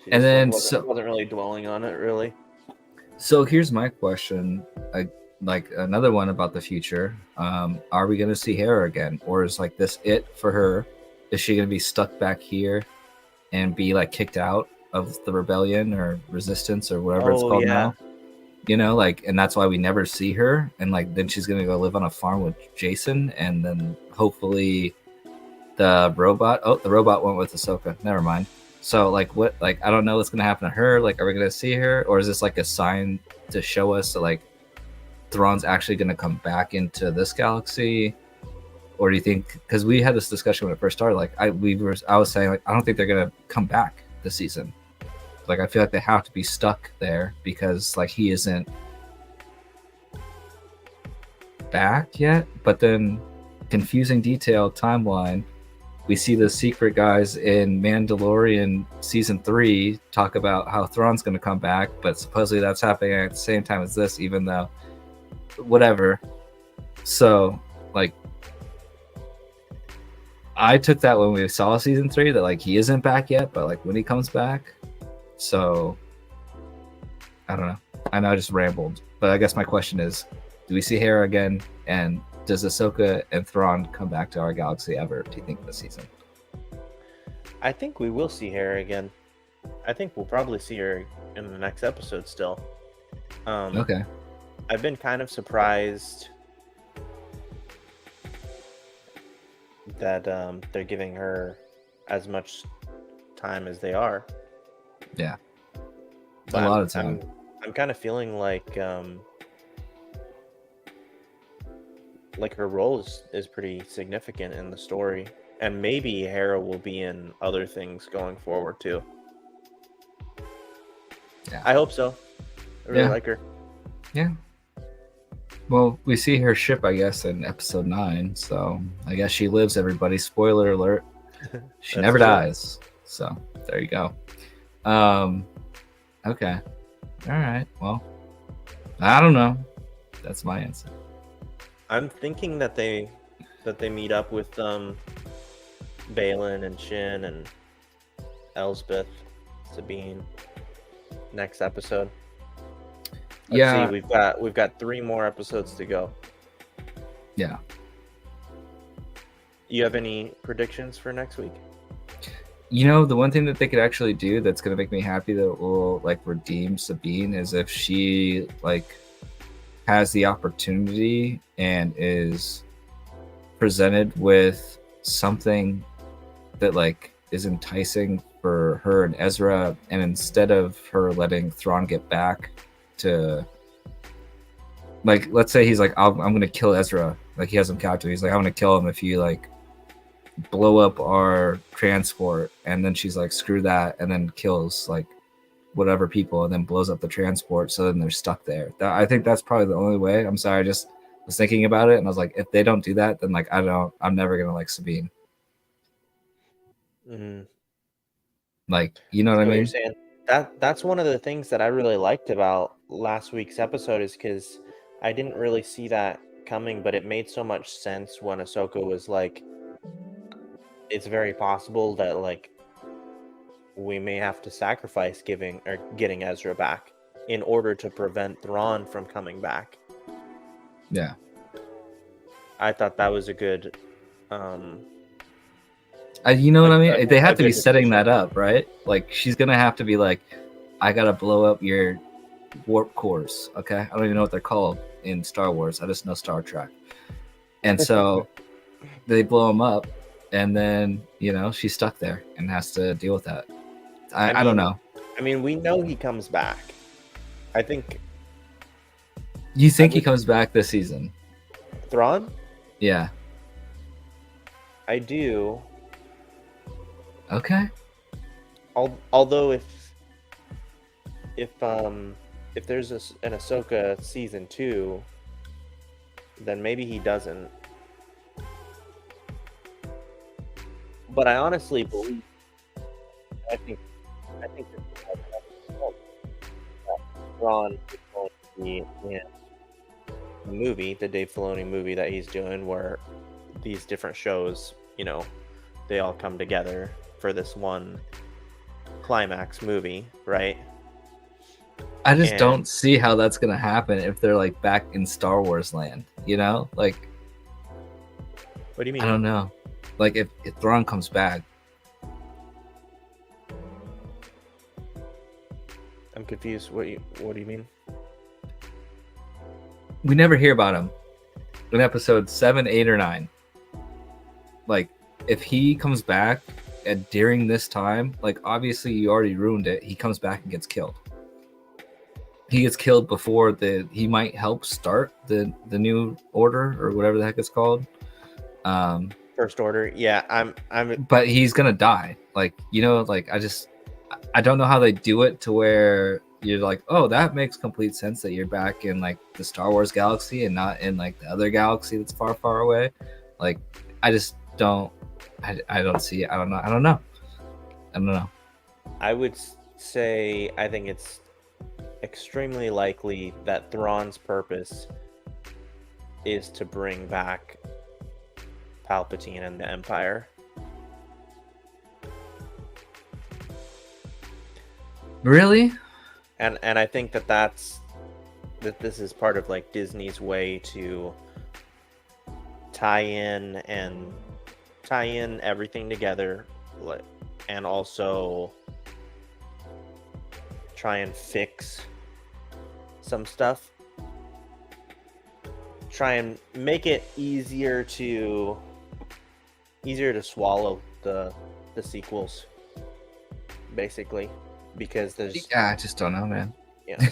[SPEAKER 1] she
[SPEAKER 2] and
[SPEAKER 1] just like
[SPEAKER 2] then
[SPEAKER 1] wasn't really dwelling on it really.
[SPEAKER 2] so here's my question. Like another one about the future. Are we gonna see Hera again, or is like this it for her? Is she gonna be stuck back here and be like kicked out of the rebellion or resistance or whatever it's
[SPEAKER 1] Oh
[SPEAKER 2] called
[SPEAKER 1] yeah.
[SPEAKER 2] now? You know, like, and that's why we never see her. And like, then she's gonna go live on a farm with Jason, and then hopefully the robot. Oh, the robot went with Ahsoka. Never mind. So like, what? Like, I don't know what's gonna happen to her. Like, are we gonna see her, or is this like a sign to show us that like Thrawn's actually gonna come back into this galaxy? Or do you think? Because we had this discussion when it first started. Like, I was saying like, I don't think they're gonna come back this season. Like, I feel like they have to be stuck there because like he isn't back yet. But then, confusing detail timeline. We see the secret guys in Mandalorian season 3 talk about how Thrawn's going to come back, but supposedly that's happening at the same time as this, even though whatever. So, like, I took that when we saw season 3 that like he isn't back yet, but like when he comes back. So, I don't know. I know I just rambled, but I guess my question is, do we see Hera again? And does Ahsoka and Thrawn come back to our galaxy ever, do you think, this season?
[SPEAKER 1] I think we will see her again. I think we'll probably see her in the next episode still.
[SPEAKER 2] Okay.
[SPEAKER 1] I've been kind of surprised that they're giving her as much time as they are.
[SPEAKER 2] Yeah.
[SPEAKER 1] But
[SPEAKER 2] A lot of time.
[SPEAKER 1] I'm kind of feeling like her role is pretty significant in the story, and maybe Hera will be in other things going forward too.
[SPEAKER 2] Yeah.
[SPEAKER 1] I hope so. I really like her.
[SPEAKER 2] Yeah. Well, we see her ship, I guess, in episode 9. So I guess she lives, everybody. Spoiler alert. She never dies. So there you go. Okay. All right. Well, I don't know. That's my answer.
[SPEAKER 1] I'm thinking that they meet up with Balin and Shin and Elsbeth, Sabine next episode. Let's see, we've got 3 more episodes to go.
[SPEAKER 2] Yeah.
[SPEAKER 1] You have any predictions for next week?
[SPEAKER 2] You know, the one thing that they could actually do that's going to make me happy that will like redeem Sabine is if she like has the opportunity and is presented with something that like is enticing for her and Ezra, and instead of her letting Thrawn get back to, like, let's say he's like, I'm gonna kill Ezra, like he has him captive, he's like, I'm gonna kill him if you like blow up our transport, and then she's like, screw that, and then kills like whatever people and then blows up the transport, so then they're stuck there. I think that's probably the only way. I'm sorry, I just was thinking about it and I was like, if they don't do that, then like I'm never gonna like Sabine.
[SPEAKER 1] Mm-hmm.
[SPEAKER 2] Like, you know what I
[SPEAKER 1] What
[SPEAKER 2] mean?
[SPEAKER 1] you're saying. That's one of the things that I really liked about last week's episode is because I didn't really see that coming, but it made so much sense when Ahsoka was like, it's very possible that like we may have to sacrifice getting Ezra back in order to prevent Thrawn from coming back.
[SPEAKER 2] Yeah.
[SPEAKER 1] I thought that was a good
[SPEAKER 2] You know what I mean? They have to be
[SPEAKER 1] good
[SPEAKER 2] setting
[SPEAKER 1] decision.
[SPEAKER 2] that up, right? Like, she's gonna have to be like, I gotta blow up your warp cores. Okay, I don't even know what they're called in Star Wars. I just know Star Trek. And so they blow them up, and then she's stuck there and has to deal with that. I don't know.
[SPEAKER 1] I mean, we know he comes back. I think.
[SPEAKER 2] You think he comes back this season?
[SPEAKER 1] Thrawn?
[SPEAKER 2] Yeah.
[SPEAKER 1] I do.
[SPEAKER 2] Okay.
[SPEAKER 1] Although if there's an Ahsoka season 2, then maybe he doesn't. But I honestly believe. I think Thrawn is going to be in the movie, the Dave Filoni movie that he's doing, where these different shows, they all come together for this one climax movie, right?
[SPEAKER 2] I just don't see how that's gonna happen if they're like back in Star Wars land. Like,
[SPEAKER 1] what do you mean?
[SPEAKER 2] I don't know. Like, if Thrawn comes back,
[SPEAKER 1] I'm confused. What do you mean?
[SPEAKER 2] We never hear about him in episode 7, 8, or 9. Like, if he comes back during this time, like, obviously you already ruined it. He comes back and gets killed. He gets killed before he might help start the new order or whatever the heck it's called.
[SPEAKER 1] First Order. Yeah, I'm.
[SPEAKER 2] But he's gonna die. Like, like, I don't know how they do it to where you're like, oh, that makes complete sense that you're back in like the Star Wars galaxy and not in like the other galaxy that's far, far away. Like, I just don't. I don't see it. I don't know.
[SPEAKER 1] I would say I think it's extremely likely that Thrawn's purpose is to bring back Palpatine and the Empire.
[SPEAKER 2] Really?
[SPEAKER 1] And I think that this is part of like Disney's way to tie in everything together, and also try and fix some stuff. Try and make it easier to swallow the sequels, basically, because there's.
[SPEAKER 2] Yeah, I just don't know, man.
[SPEAKER 1] Yeah.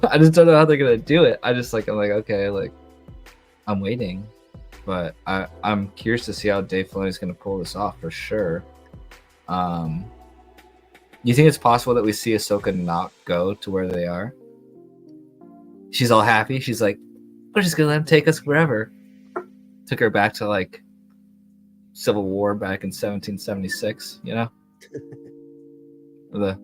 [SPEAKER 2] I just don't know how they're gonna do it. I'm like, okay, like, I'm waiting, but I'm curious to see how Dave Filoni's gonna pull this off for sure. You think it's possible that we see Ahsoka not go to where they are? She's all happy. She's like, we're just gonna let him take us wherever. Took her back to like Civil War back in 1776. Not the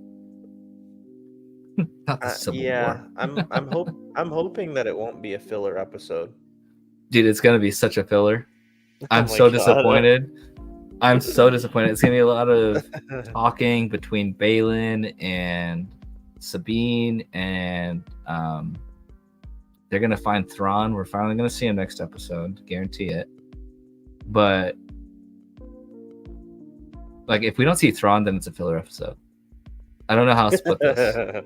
[SPEAKER 2] Civil War.
[SPEAKER 1] I'm hoping that it won't be a filler episode.
[SPEAKER 2] Dude, it's gonna be such a filler. I'm
[SPEAKER 1] Oh my
[SPEAKER 2] so
[SPEAKER 1] God.
[SPEAKER 2] disappointed. I'm so disappointed. It's gonna be a lot of talking between Balin and Sabine, and they're gonna find Thrawn. We're finally gonna see him next episode, guarantee it. But like, if we don't see Thrawn, then it's a filler episode. I don't know how to split this.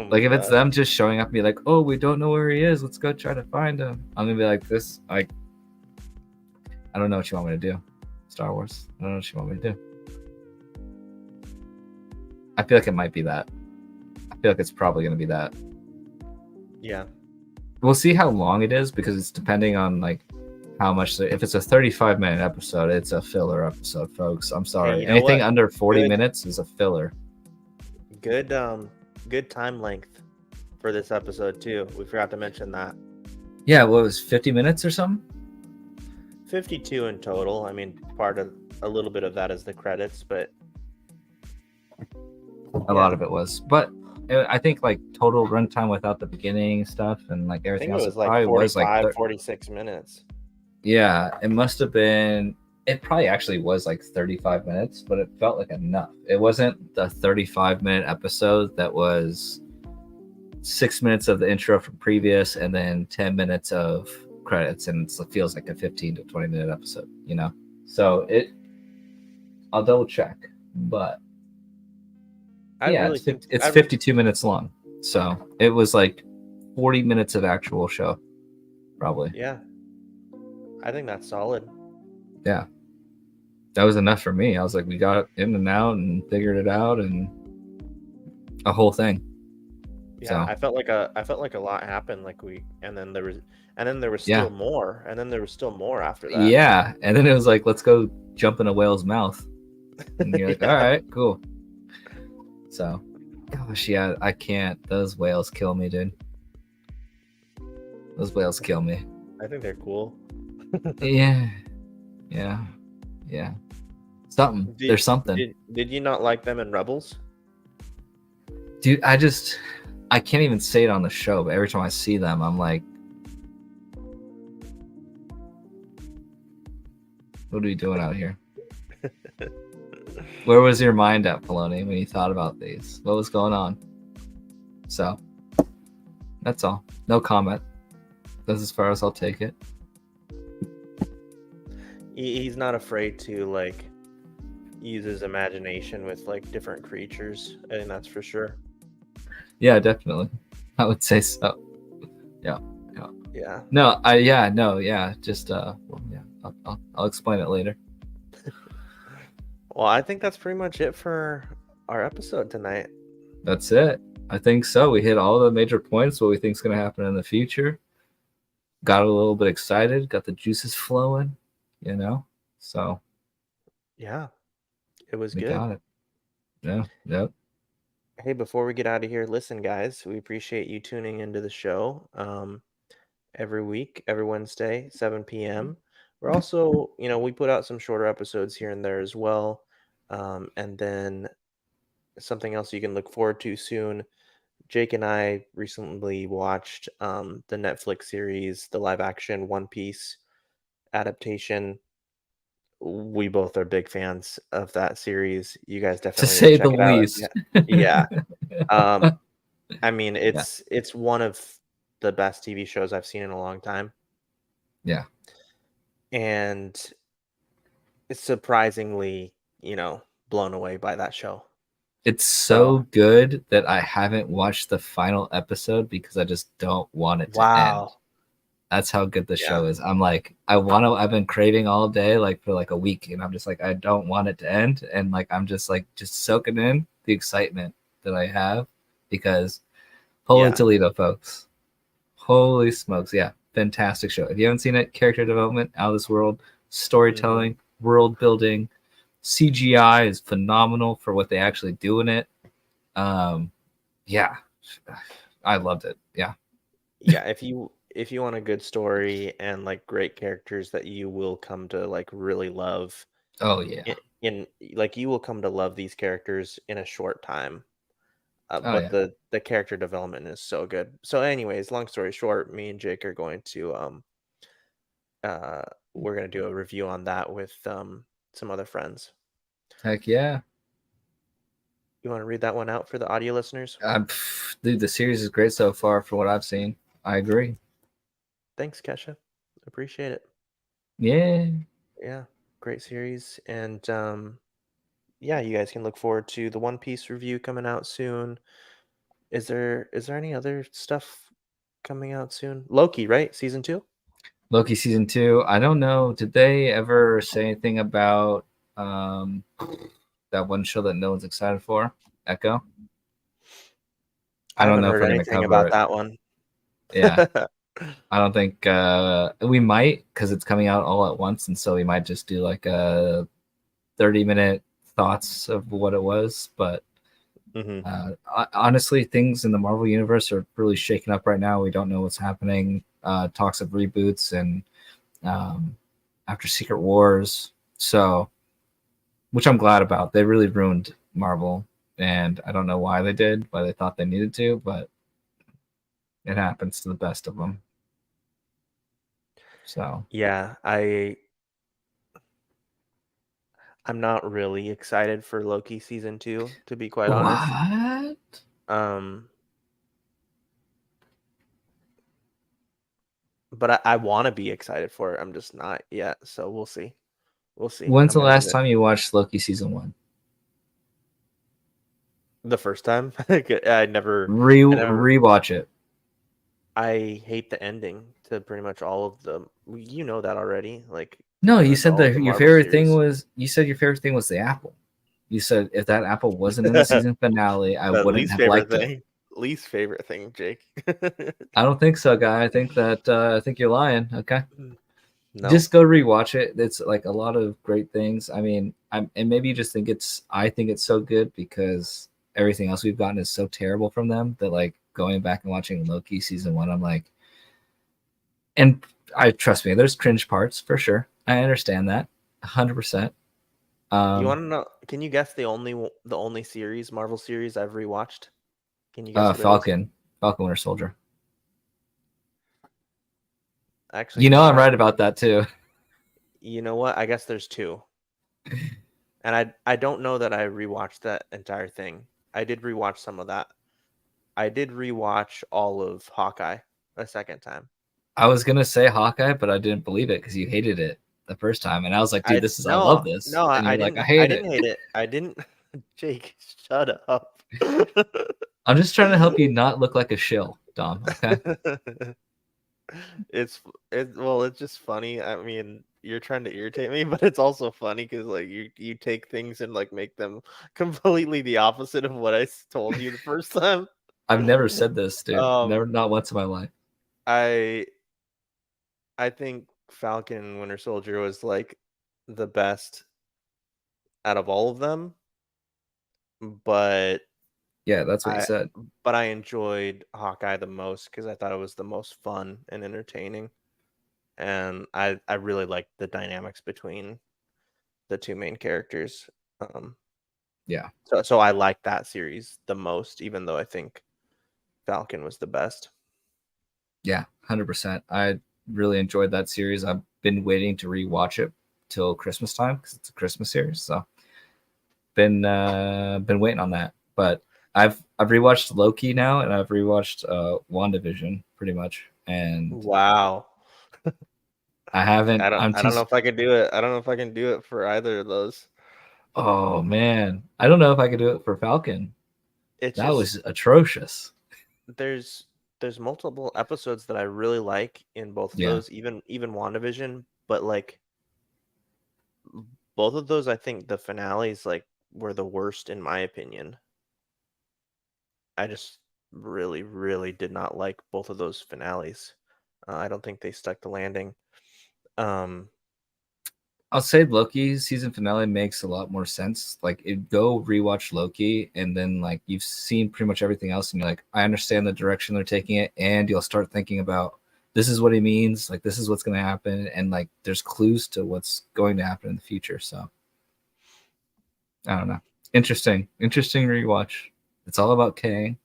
[SPEAKER 2] Like, if it's them just showing up and be like, oh, we don't know where he is, let's go try to find him, I'm gonna be like, this, like, I don't know what you want me to do. Star Wars, I don't know what you want me to do. I feel like it might be that. I feel like it's probably gonna be that.
[SPEAKER 1] Yeah.
[SPEAKER 2] We'll see how long it is, because it's depending on like how much. If it's a 35-minute episode, it's a filler episode, folks. I'm sorry.
[SPEAKER 1] Hey,
[SPEAKER 2] anything under 40 minutes is a filler.
[SPEAKER 1] Good time length for this episode too. We forgot to mention that.
[SPEAKER 2] Yeah, what was 50 minutes or something?
[SPEAKER 1] 52 in total. I mean, a little bit of that is the credits, but
[SPEAKER 2] a lot of it was. But I think like total runtime without the beginning stuff and like
[SPEAKER 1] I think
[SPEAKER 2] everything
[SPEAKER 1] it
[SPEAKER 2] else,
[SPEAKER 1] was
[SPEAKER 2] it
[SPEAKER 1] like
[SPEAKER 2] probably was like
[SPEAKER 1] 45, 46 minutes.
[SPEAKER 2] yeah, it must have been. It probably actually was like 35 minutes, but it felt like enough. It wasn't the 35-minute episode that was 6 minutes of the intro from previous and then 10 minutes of credits, and it feels like a 15 to 20-minute episode, you know? So I'll double check, but
[SPEAKER 1] I
[SPEAKER 2] yeah,
[SPEAKER 1] really think
[SPEAKER 2] it's 52 minutes long. So it was like 40 minutes of actual show, probably.
[SPEAKER 1] yeah, I think that's solid.
[SPEAKER 2] Yeah. That was enough for me. I was like, we got in and out and figured it out and a whole thing.
[SPEAKER 1] Yeah,
[SPEAKER 2] So
[SPEAKER 1] I felt like a lot happened like and then there was
[SPEAKER 2] yeah.
[SPEAKER 1] still more and then there was still more after that.
[SPEAKER 2] Yeah. And then it was like, let's go jump in a whale's mouth. And you're like,
[SPEAKER 1] Yeah.
[SPEAKER 2] all right, cool. So gosh, yeah, I can't. Those whales kill me, dude. Those whales kill me.
[SPEAKER 1] I think they're cool.
[SPEAKER 2] Yeah. Yeah. Yeah. Something. There's something.
[SPEAKER 1] Did you not like them in Rebels?
[SPEAKER 2] Dude, I can't even say it on the show, but every time I see them, I'm like, what are we doing out here? Where was your mind at, Poloni, when you thought about these? What was going on? So, that's all. No comment. That's as far as I'll take it.
[SPEAKER 1] He's not afraid to like use his imagination with like different creatures. I think that's for sure.
[SPEAKER 2] Yeah, definitely. I would say so. Yeah.
[SPEAKER 1] Yeah.
[SPEAKER 2] No, just well, yeah. I'll explain it later.
[SPEAKER 1] Well, I think that's pretty much it for our episode tonight.
[SPEAKER 2] That's it. I think so. We hit all the major points, what we think is going to happen in the future. Got a little bit excited, got the juices flowing, you know? So,
[SPEAKER 1] yeah, it was
[SPEAKER 2] we
[SPEAKER 1] good.
[SPEAKER 2] got it. Yeah, yep.
[SPEAKER 1] Hey, before we get out of here, listen, guys, we appreciate you tuning into the show every week, every Wednesday, 7 p.m. We're also, we put out some shorter episodes here and there as well. And then something else you can look forward to soon. Jake and I recently watched the Netflix series, the live action One Piece adaptation. We both are big fans of that series. You guys
[SPEAKER 2] To
[SPEAKER 1] definitely need
[SPEAKER 2] say
[SPEAKER 1] to
[SPEAKER 2] the
[SPEAKER 1] check it out.
[SPEAKER 2] least.
[SPEAKER 1] Yeah. I mean,
[SPEAKER 2] Yeah.
[SPEAKER 1] it's one of the best TV shows I've seen in a long time.
[SPEAKER 2] Yeah.
[SPEAKER 1] And it's surprisingly, blown away by that show.
[SPEAKER 2] It's so good that I haven't watched the final episode because I just don't want it to end. That's how good the show is. I'm like, I've been craving all day, like for like a week, and I'm just like, I don't want it to end. And like, I'm just like, just soaking in the excitement that I have because holy Toledo, folks. Holy smokes. Yeah. Fantastic show. If you haven't seen it, character development, out of this world, storytelling, world building, CGI is phenomenal for what they actually do in it. Yeah. I loved it. Yeah.
[SPEAKER 1] Yeah, if you want a good story and like great characters that you will come to like really love.
[SPEAKER 2] Oh yeah.
[SPEAKER 1] In like you will come to love these characters in a short time. But
[SPEAKER 2] yeah.
[SPEAKER 1] the character development is so good. So anyways, long story short, me and Jake are going to we're going to do a review on that with some other friends.
[SPEAKER 2] Heck yeah.
[SPEAKER 1] You want to read that one out for the audio listeners?
[SPEAKER 2] Dude, the series is great so far for what I've seen. I agree.
[SPEAKER 1] Thanks, Kesha. Appreciate it.
[SPEAKER 2] Yeah.
[SPEAKER 1] Yeah, great series. And yeah, you guys can look forward to the One Piece review coming out soon. Is there any other stuff coming out soon? Loki, right? Season 2?
[SPEAKER 2] Loki season 2. I don't know. Did they ever say anything about that one show that no one's excited for? Echo?
[SPEAKER 1] I
[SPEAKER 2] don't
[SPEAKER 1] haven't
[SPEAKER 2] know if
[SPEAKER 1] heard
[SPEAKER 2] we're gonna
[SPEAKER 1] anything
[SPEAKER 2] cover
[SPEAKER 1] about
[SPEAKER 2] it.
[SPEAKER 1] that one.
[SPEAKER 2] Yeah. I don't think we might because it's coming out all at once, and so we might just do like a 30-minute thoughts of what it was. But honestly, things in the Marvel universe are really shaken up right now. We don't know what's happening. Talks of reboots and after Secret Wars, so which I'm glad about. They really ruined Marvel and I don't know why they did, why they thought they needed to, but it happens to the best of them. So
[SPEAKER 1] Yeah, I'm not really excited for Loki season 2, to be quite honest.
[SPEAKER 2] what?
[SPEAKER 1] Um, but I want to be excited for it. I'm just not yet, so we'll see. We'll see.
[SPEAKER 2] When's
[SPEAKER 1] I'm
[SPEAKER 2] the
[SPEAKER 1] gonna give
[SPEAKER 2] last
[SPEAKER 1] it
[SPEAKER 2] time you watched Loki season 1?
[SPEAKER 1] the first time. I never, I never,
[SPEAKER 2] Rewatch it.
[SPEAKER 1] I hate the ending to pretty much all of them. You know that already. Like
[SPEAKER 2] No,
[SPEAKER 1] pretty
[SPEAKER 2] you
[SPEAKER 1] much
[SPEAKER 2] said
[SPEAKER 1] all of
[SPEAKER 2] that
[SPEAKER 1] the
[SPEAKER 2] your
[SPEAKER 1] Marvel
[SPEAKER 2] favorite thing
[SPEAKER 1] series.
[SPEAKER 2] was the apple. You said if that apple wasn't in the season finale, I
[SPEAKER 1] The
[SPEAKER 2] wouldn't
[SPEAKER 1] least
[SPEAKER 2] have
[SPEAKER 1] favorite
[SPEAKER 2] liked it.
[SPEAKER 1] thing. Least favorite thing, Jake.
[SPEAKER 2] I don't think so, guy. I think you're lying. Okay,
[SPEAKER 1] No.
[SPEAKER 2] just go rewatch it. It's like a lot of great things. I mean, and maybe you just think I think it's so good because everything else we've gotten is so terrible from them that like going back and watching Loki season 1, I'm like, and I trust me, there's cringe parts for sure. I understand that 100%.
[SPEAKER 1] You want to know? Can you guess the only series, Marvel series I've rewatched? Can you guess what it is?
[SPEAKER 2] Falcon Winter Soldier.
[SPEAKER 1] Actually,
[SPEAKER 2] You know, I'm
[SPEAKER 1] not.
[SPEAKER 2] right about that too.
[SPEAKER 1] You know what? I guess there's two. And I don't know that I rewatched that entire thing. I did rewatch some of that. I did rewatch all of Hawkeye a second time.
[SPEAKER 2] I was gonna say Hawkeye, but I didn't believe it because you hated it the first time, and I was like, dude,
[SPEAKER 1] I
[SPEAKER 2] I love
[SPEAKER 1] no
[SPEAKER 2] this,
[SPEAKER 1] no
[SPEAKER 2] and
[SPEAKER 1] I
[SPEAKER 2] you're like, I
[SPEAKER 1] didn't I
[SPEAKER 2] hate it.
[SPEAKER 1] didn't hate it. I didn't. Jake, shut up.
[SPEAKER 2] I'm just trying to help you not look like a shill, Dom. Okay.
[SPEAKER 1] it's it's just funny. I mean, you're trying to irritate me, but it's also funny because like you take things and like make them completely the opposite of what told you the first time.
[SPEAKER 2] I've never said this, dude.
[SPEAKER 1] um
[SPEAKER 2] Never, not once in my life.
[SPEAKER 1] I I think Falcon and Winter Soldier was like the best out of all of them, but
[SPEAKER 2] Yeah, that's what you
[SPEAKER 1] I
[SPEAKER 2] said.
[SPEAKER 1] I enjoyed Hawkeye the most because I thought it was the most fun and entertaining, and I really liked the dynamics between the two main characters. Um,
[SPEAKER 2] Yeah,
[SPEAKER 1] so I like that series the most, even though I think Falcon was the best.
[SPEAKER 2] yeah, 100%. I really enjoyed that series. I've been waiting to rewatch it till Christmas time because it's a Christmas series. So been waiting on that. But I've rewatched Loki now, and I've rewatched WandaVision pretty much, and
[SPEAKER 1] Wow.
[SPEAKER 2] I haven't. I'm
[SPEAKER 1] I
[SPEAKER 2] too.
[SPEAKER 1] don't know if I can do it. I don't know if I can do it for either of those.
[SPEAKER 2] Oh man, I don't know if I could do it for Falcon.
[SPEAKER 1] It's
[SPEAKER 2] That was
[SPEAKER 1] just
[SPEAKER 2] atrocious.
[SPEAKER 1] there's there's multiple episodes that I really like in both of
[SPEAKER 2] Yeah,
[SPEAKER 1] those, even WandaVision, but like both of those I think the finales like were the worst in my opinion. I just really, really did not like both of those finales. I don't think they stuck the landing. Um,
[SPEAKER 2] I'll say Loki season finale makes a lot more sense. Like, go rewatch Loki, and then like you've seen pretty much everything else, and you're like, I understand the direction they're taking it, and you'll start thinking about this is what he means. Like, this is what's going to happen, and like there's clues to what's going to happen in the future. So I don't know. Interesting rewatch. It's all about Kang.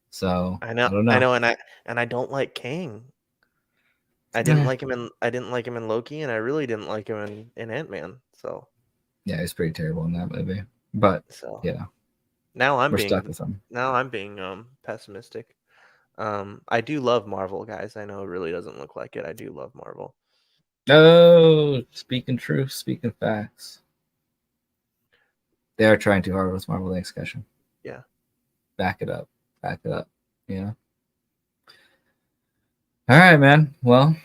[SPEAKER 2] So I don't
[SPEAKER 1] I
[SPEAKER 2] know.
[SPEAKER 1] know, and I don't like Kang. I didn't like him in Loki, and I really didn't like him in Ant-Man.
[SPEAKER 2] Yeah, he's pretty terrible in that movie. But
[SPEAKER 1] So
[SPEAKER 2] yeah,
[SPEAKER 1] now
[SPEAKER 2] we're stuck with him.
[SPEAKER 1] I'm being pessimistic. I do love Marvel, guys. I know it really doesn't look like it. I do love Marvel.
[SPEAKER 2] Oh, speaking truth, speaking facts. They are trying too hard with Marvel discussion.
[SPEAKER 1] Yeah.
[SPEAKER 2] Back it up. Back it up. Yeah. All right, man. Well,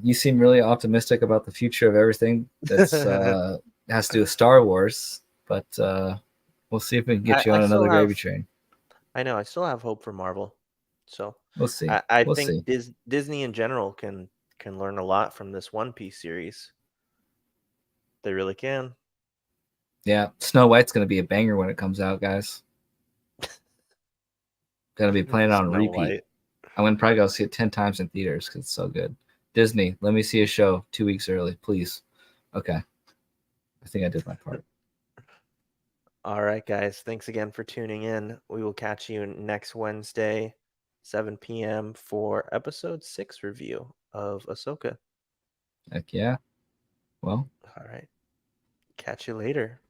[SPEAKER 2] you seem really optimistic about the future of everything that's has to do with Star Wars, but we'll see if we can get you
[SPEAKER 1] I
[SPEAKER 2] on
[SPEAKER 1] still
[SPEAKER 2] another
[SPEAKER 1] have
[SPEAKER 2] gravy train.
[SPEAKER 1] I know I still have hope for Marvel. So
[SPEAKER 2] We'll see.
[SPEAKER 1] I
[SPEAKER 2] We'll
[SPEAKER 1] think
[SPEAKER 2] see.
[SPEAKER 1] Disney in general can learn a lot from this One Piece series. They really can.
[SPEAKER 2] Yeah, Snow White's gonna be a banger when it comes out, guys. Gonna be playing it on
[SPEAKER 1] Snow
[SPEAKER 2] repeat.
[SPEAKER 1] White.
[SPEAKER 2] I'm gonna probably go see it 10 times in theaters because it's so good. Disney, let me see a show 2 weeks early, please. Okay, I think I did my part.
[SPEAKER 1] All right, guys. Thanks again for tuning in. We will catch you next Wednesday, 7 p.m. for episode 6 review of Ahsoka.
[SPEAKER 2] Heck yeah. Well,
[SPEAKER 1] All right. Catch you later.